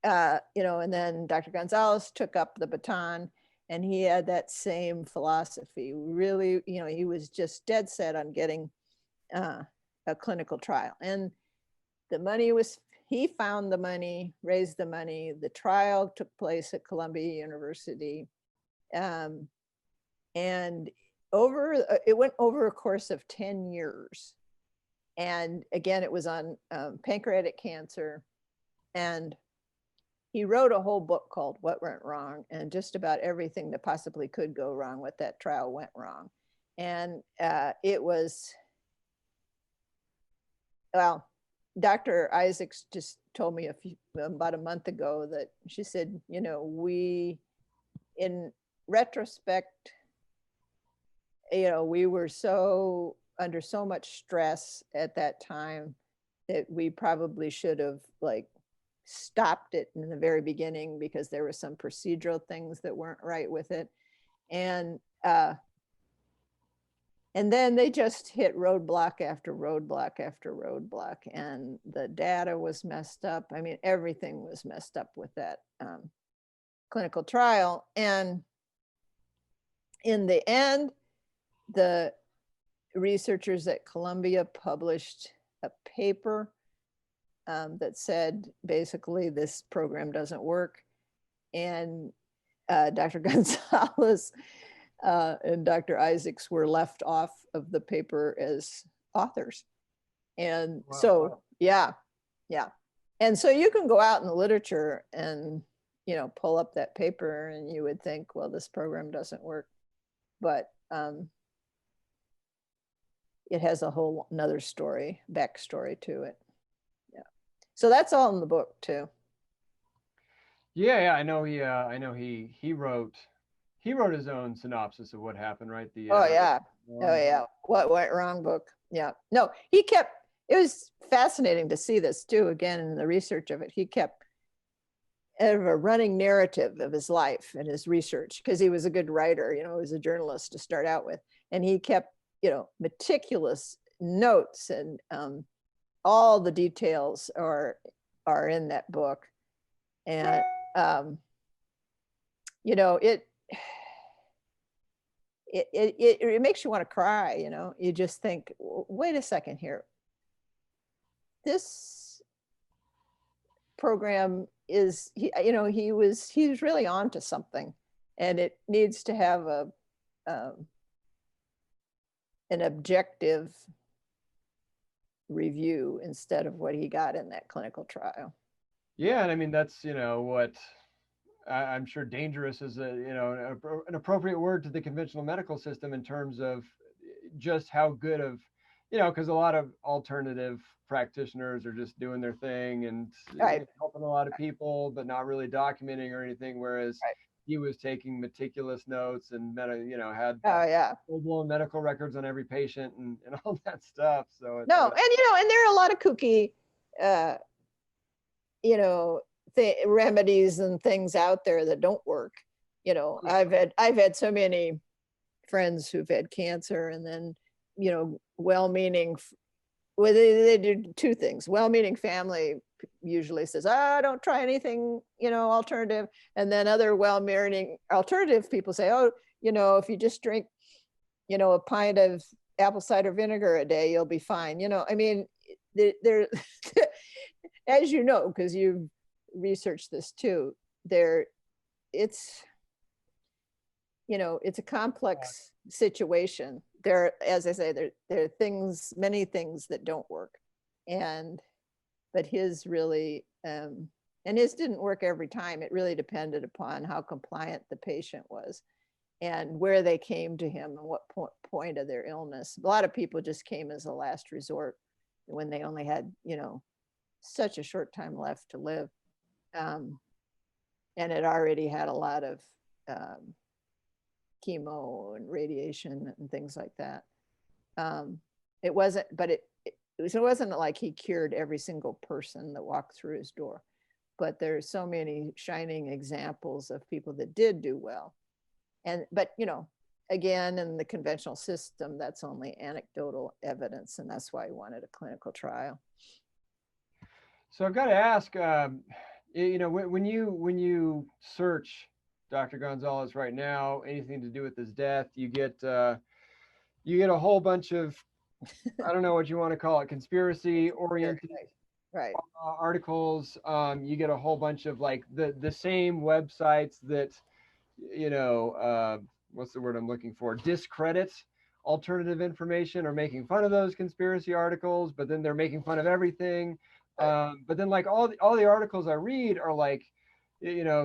and then Dr. Gonzalez took up the baton, and he had that same philosophy. Really, he was just dead set on getting a clinical trial. And the money was he found the money, raised the money. The trial took place at Columbia University. And it went over a course of 10 years. And again, it was on pancreatic cancer. And he wrote a whole book called What Went Wrong, and just about everything that possibly could go wrong with that trial went wrong. And it was, well, Dr. Isaacs just told me about a month ago that she said, you know, we, in retrospect, you know, we were so under so much stress at that time that we probably should have like stopped it in the very beginning, because there were some procedural things that weren't right with it. And then they just hit roadblock after roadblock after roadblock, and the data was messed up. I mean, everything was messed up with that clinical trial. And in the end, the researchers at Columbia published a paper that said, basically, this program doesn't work. And Dr. Gonzalez and Dr. Isaacs were left off of the paper as authors. And wow. So, yeah. And so you can go out in the literature and, you know, pull up that paper and you would think, well, this program doesn't work. But it has a whole another story, backstory to it. Yeah. So that's all in the book too. Yeah, I know he wrote his own synopsis of what happened, right? What went wrong book. Yeah. No, he kept, it was fascinating to see this too, again, in the research of it. He kept a running narrative of his life and his research, because he was a good writer, you know, he was a journalist to start out with. And he kept, you know, meticulous notes, and all the details are in that book. And, you know, it makes you want to cry, you know. You just think, wait a second here. This program is, you know, he's really on to something, and it needs to have an objective review instead of what he got in that clinical trial. Yeah, and I mean, that's, you know, what I'm sure dangerous is an appropriate word to the conventional medical system, in terms of just how good of, you know, because a lot of alternative practitioners are just doing their thing and helping a lot of people, but not really documenting or anything. Whereas he was taking meticulous notes and had full-blown medical records on every patient and all that stuff. So and there are a lot of kooky, remedies and things out there that don't work. You know, I've had so many friends who've had cancer, and then, you know, well-meaning, well, they do two things. Well-meaning family usually says, don't try anything, you know, alternative. And then other well-meaning alternative people say, you know, if you just drink, you know, a pint of apple cider vinegar a day, you'll be fine. You know, I mean, there as you know, because you've researched this too, it's a complex situation. There, as I say, there are many things that don't work, but his really, and his didn't work every time. It really depended upon how compliant the patient was, and where they came to him, and what point of their illness. A lot of people just came as a last resort when they only had, you know, such a short time left to live, and it already had a lot of chemo and radiation and things like that. It wasn't like he cured every single person that walked through his door, but there's so many shining examples of people that did do well. But you know, again, in the conventional system, that's only anecdotal evidence, and that's why he wanted a clinical trial. So I've got to ask, you know, when you search Dr. Gonzalez right now, anything to do with his death, you get a whole bunch of, I don't know what you want to call it, conspiracy oriented Right. articles. You get a whole bunch of like the same websites that, what's the word I'm looking for? Discredit alternative information or making fun of those conspiracy articles, but then they're making fun of everything. Right. But then like all the articles I read are like,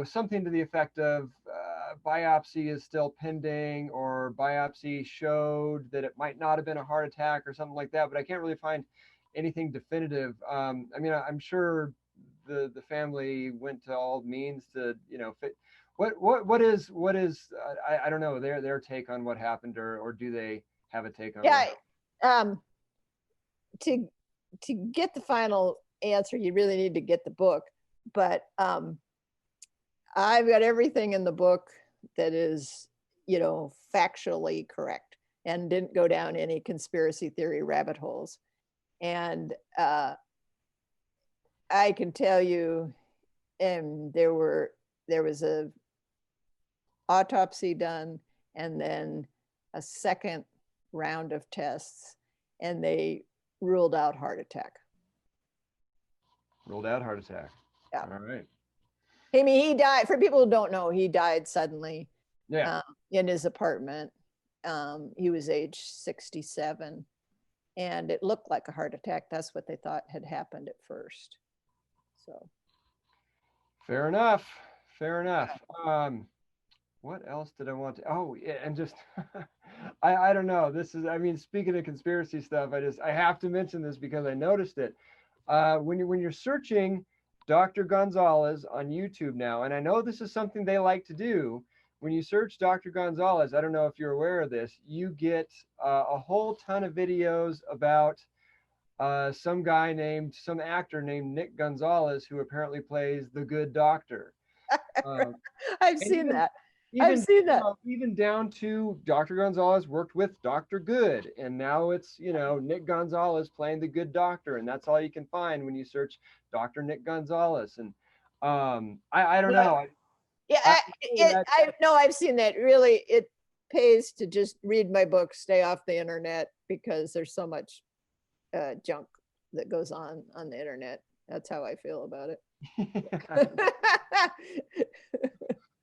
something to the effect of biopsy is still pending, or biopsy showed that it might not have been a heart attack or something like that. But I can't really find anything definitive. I mean, I'm sure the family went to all means to, I don't know their take on what happened, or do they have a take on what Yeah. happened? Um, to to get the final answer, you really need to get the book. But I've got everything in the book that is, factually correct and didn't go down any conspiracy theory rabbit holes. And I can tell you, and there was a autopsy done, and then a second round of tests, and they ruled out heart attack. Ruled out heart attack. Yeah. All right. I mean, he died. For people who don't know, he died suddenly. Yeah. In his apartment. He was age 67, and it looked like a heart attack. That's what they thought had happened at first. So Fair enough. Fair enough. What else did I want to? Oh, yeah, and just I don't know. This is, I mean, speaking of conspiracy stuff, I have to mention this because I noticed it. When you're searching Dr. Gonzalez on YouTube now, and I know this is something they like to do. When you search Dr. Gonzalez, I don't know if you're aware of this, you get a whole ton of videos about some actor named Nick Gonzalez, who apparently plays the good doctor. Um, I've and seen that. I've even seen that. even down to Dr. Gonzalez worked with Dr. Good, and now it's Nick Gonzalez playing the good doctor, and that's all you can find when you search Dr. Nick Gonzalez. And I don't know. Yeah, I've seen that. Really, it pays to just read my book, stay off the internet, because there's so much junk that goes on the internet. That's how I feel about it.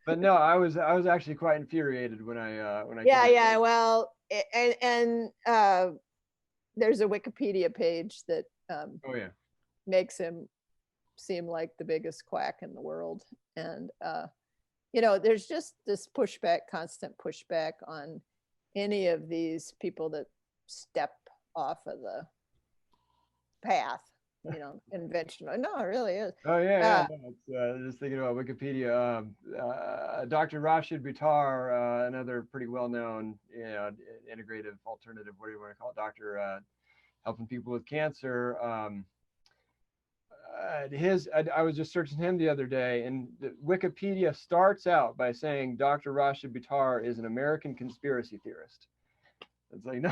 But no, I was actually quite infuriated when I yeah. Well, and there's a Wikipedia page that oh yeah, makes him seem like the biggest quack in the world. And there's just this constant pushback on any of these people that step off of the path, conventional. No, it really is. oh yeah, no, it's, just thinking about Wikipedia. Dr. Rashid Buttar, another pretty well-known, integrative alternative, what do you want to call it, doctor, helping people with cancer. I was just searching him the other day, and Wikipedia starts out by saying Dr. Rashid Buttar is an American conspiracy theorist. It's like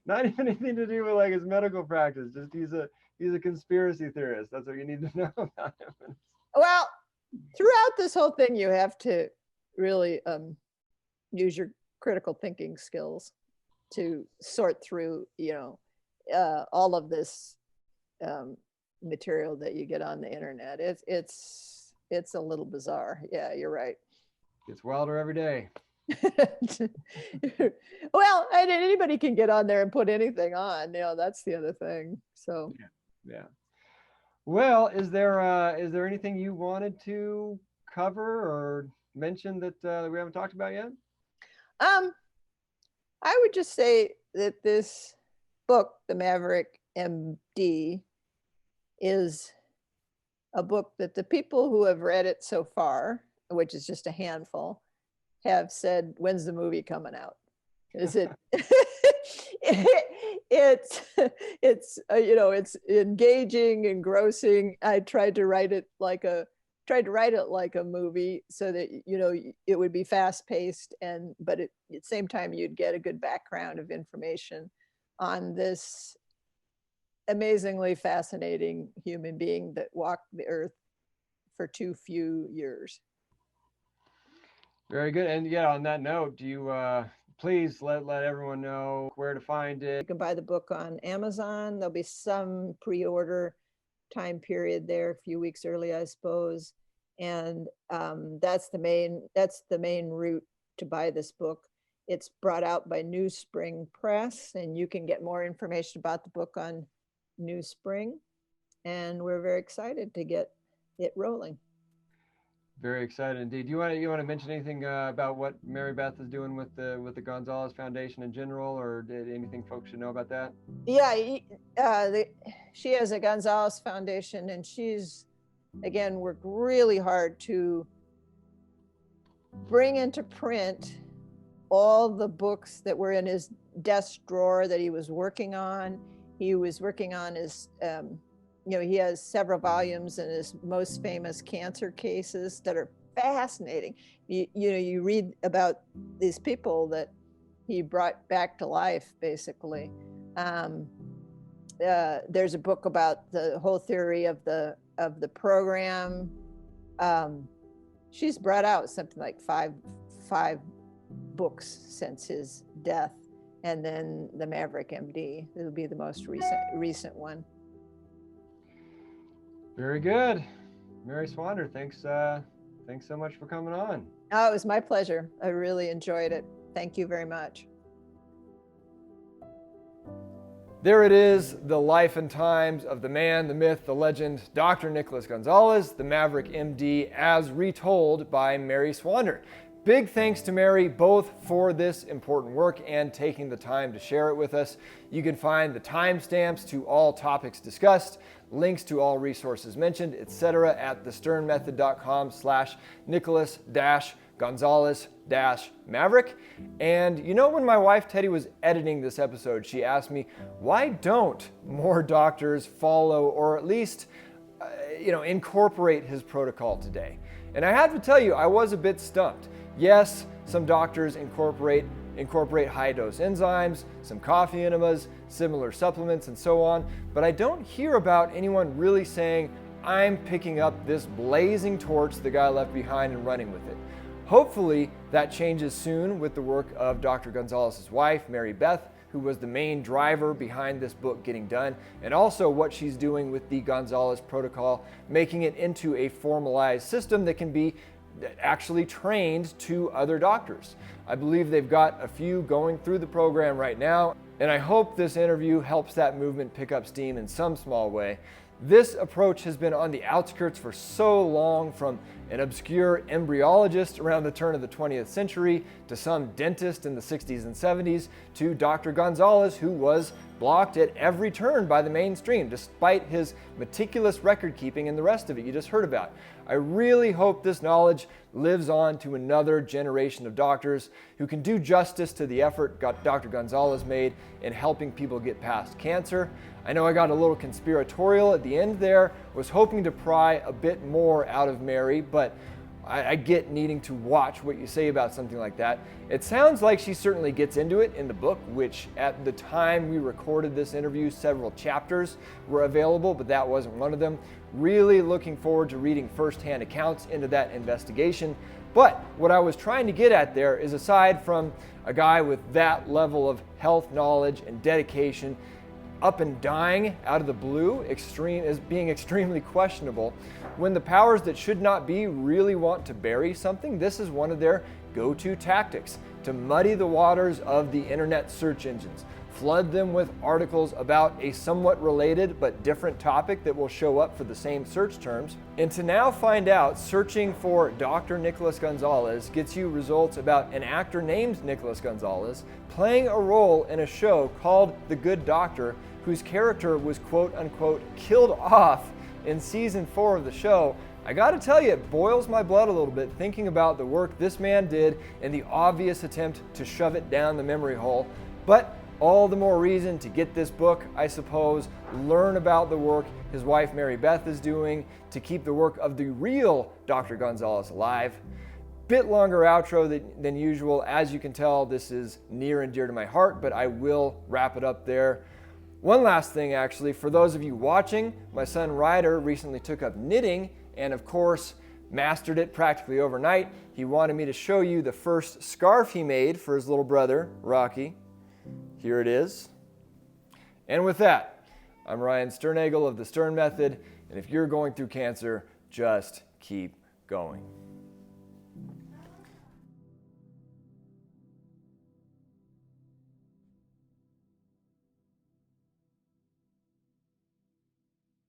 not even anything to do with like his medical practice. Just he's a conspiracy theorist. That's what you need to know about him. Well, throughout this whole thing, you have to really use your critical thinking skills to sort through, all of this material that you get on the internet. It's a little bizarre. Yeah, you're right. Gets wilder every day. Well, anybody can get on there and put anything on. That's the other thing. So yeah. Well, is there anything you wanted to cover or mention that we haven't talked about yet? I would just say that this book, The Maverick M.D., is a book that the people who have read it so far, which is just a handful, have said, when's the movie coming out? Is it it's engaging, engrossing. I tried to write it like a movie, so that it would be fast paced, but at the same time you'd get a good background of information on this amazingly fascinating human being that walked the earth for too few years. Very good. And yeah, on that note, do you please let everyone know where to find it? You can buy the book on Amazon. There'll be some pre-order time period there, a few weeks early, I suppose. And that's the main route to buy this book. It's brought out by New Spring Press, and you can get more information about the book on New Spring. And we're very excited to get it rolling. Very excited indeed. You want to mention anything about what Mary Beth is doing with the Gonzalez Foundation in general, or anything folks should know about that? Yeah, she has a Gonzalez Foundation, and she's, again, worked really hard to bring into print all the books that were in his desk drawer that he was working on. He was working on his, he has several volumes in his most famous cancer cases that are fascinating. You read about these people that he brought back to life, basically. There's a book about the whole theory of the program. She's brought out something like five books since his death, and then the Maverick M.D. It'll be the most recent one. Very good. Mary Swander, thanks so much for coming on. Oh, it was my pleasure. I really enjoyed it. Thank you very much. There it is, the life and times of the man, the myth, the legend, Dr. Nicholas Gonzalez, the Maverick M.D., as retold by Mary Swander. Big thanks to Mary both for this important work and taking the time to share it with us. You can find the timestamps to all topics discussed, links to all resources mentioned, etc. at thesternmethod.com/Nicholas-Gonzalez-Maverick. And when my wife Teddy was editing this episode, she asked me, why don't more doctors follow or at least incorporate his protocol today? And I have to tell you, I was a bit stumped. Yes, some doctors incorporate high-dose enzymes, some coffee enemas, similar supplements, and so on, but I don't hear about anyone really saying, I'm picking up this blazing torch the guy left behind and running with it. Hopefully, that changes soon with the work of Dr. Gonzalez's wife, Mary Beth, who was the main driver behind this book getting done, and also what she's doing with the Gonzalez protocol, making it into a formalized system that can be actually trained to other doctors. I believe they've got a few going through the program right now, and I hope this interview helps that movement pick up steam in some small way. This approach has been on the outskirts for so long, from an obscure embryologist around the turn of the 20th century to some dentist in the 60s and 70s to Dr. Gonzalez, who was blocked at every turn by the mainstream, despite his meticulous record keeping and the rest of it you just heard about. I really hope this knowledge lives on to another generation of doctors who can do justice to the effort Dr. Gonzalez made in helping people get past cancer. I know I got a little conspiratorial at the end there, was hoping to pry a bit more out of Mary, but I get needing to watch what you say about something like that. It sounds like she certainly gets into it in the book, which at the time we recorded this interview, several chapters were available, but that wasn't one of them. Really looking forward to reading firsthand accounts into that investigation. But what I was trying to get at there is, aside from a guy with that level of health knowledge and dedication, up and dying out of the blue is being extremely questionable. When the powers that should not be really want to bury something, this is one of their go-to tactics, to muddy the waters of the internet search engines, flood them with articles about a somewhat related but different topic that will show up for the same search terms, and to now find out searching for Dr. Nicholas Gonzalez gets you results about an actor named Nicholas Gonzalez playing a role in a show called The Good Doctor, whose character was quote-unquote killed off in season 4 of the show. I gotta tell you, it boils my blood a little bit thinking about the work this man did and the obvious attempt to shove it down the memory hole. But all the more reason to get this book, I suppose, learn about the work his wife Mary Beth is doing to keep the work of the real Dr. Gonzalez alive. Bit longer outro than usual. As you can tell, this is near and dear to my heart, but I will wrap it up there. One last thing, actually, for those of you watching, my son Ryder recently took up knitting and, of course, mastered it practically overnight. He wanted me to show you the first scarf he made for his little brother, Rocky. Here it is. And with that, I'm Ryan Sternagel of the Stern Method, and if you're going through cancer, just keep going.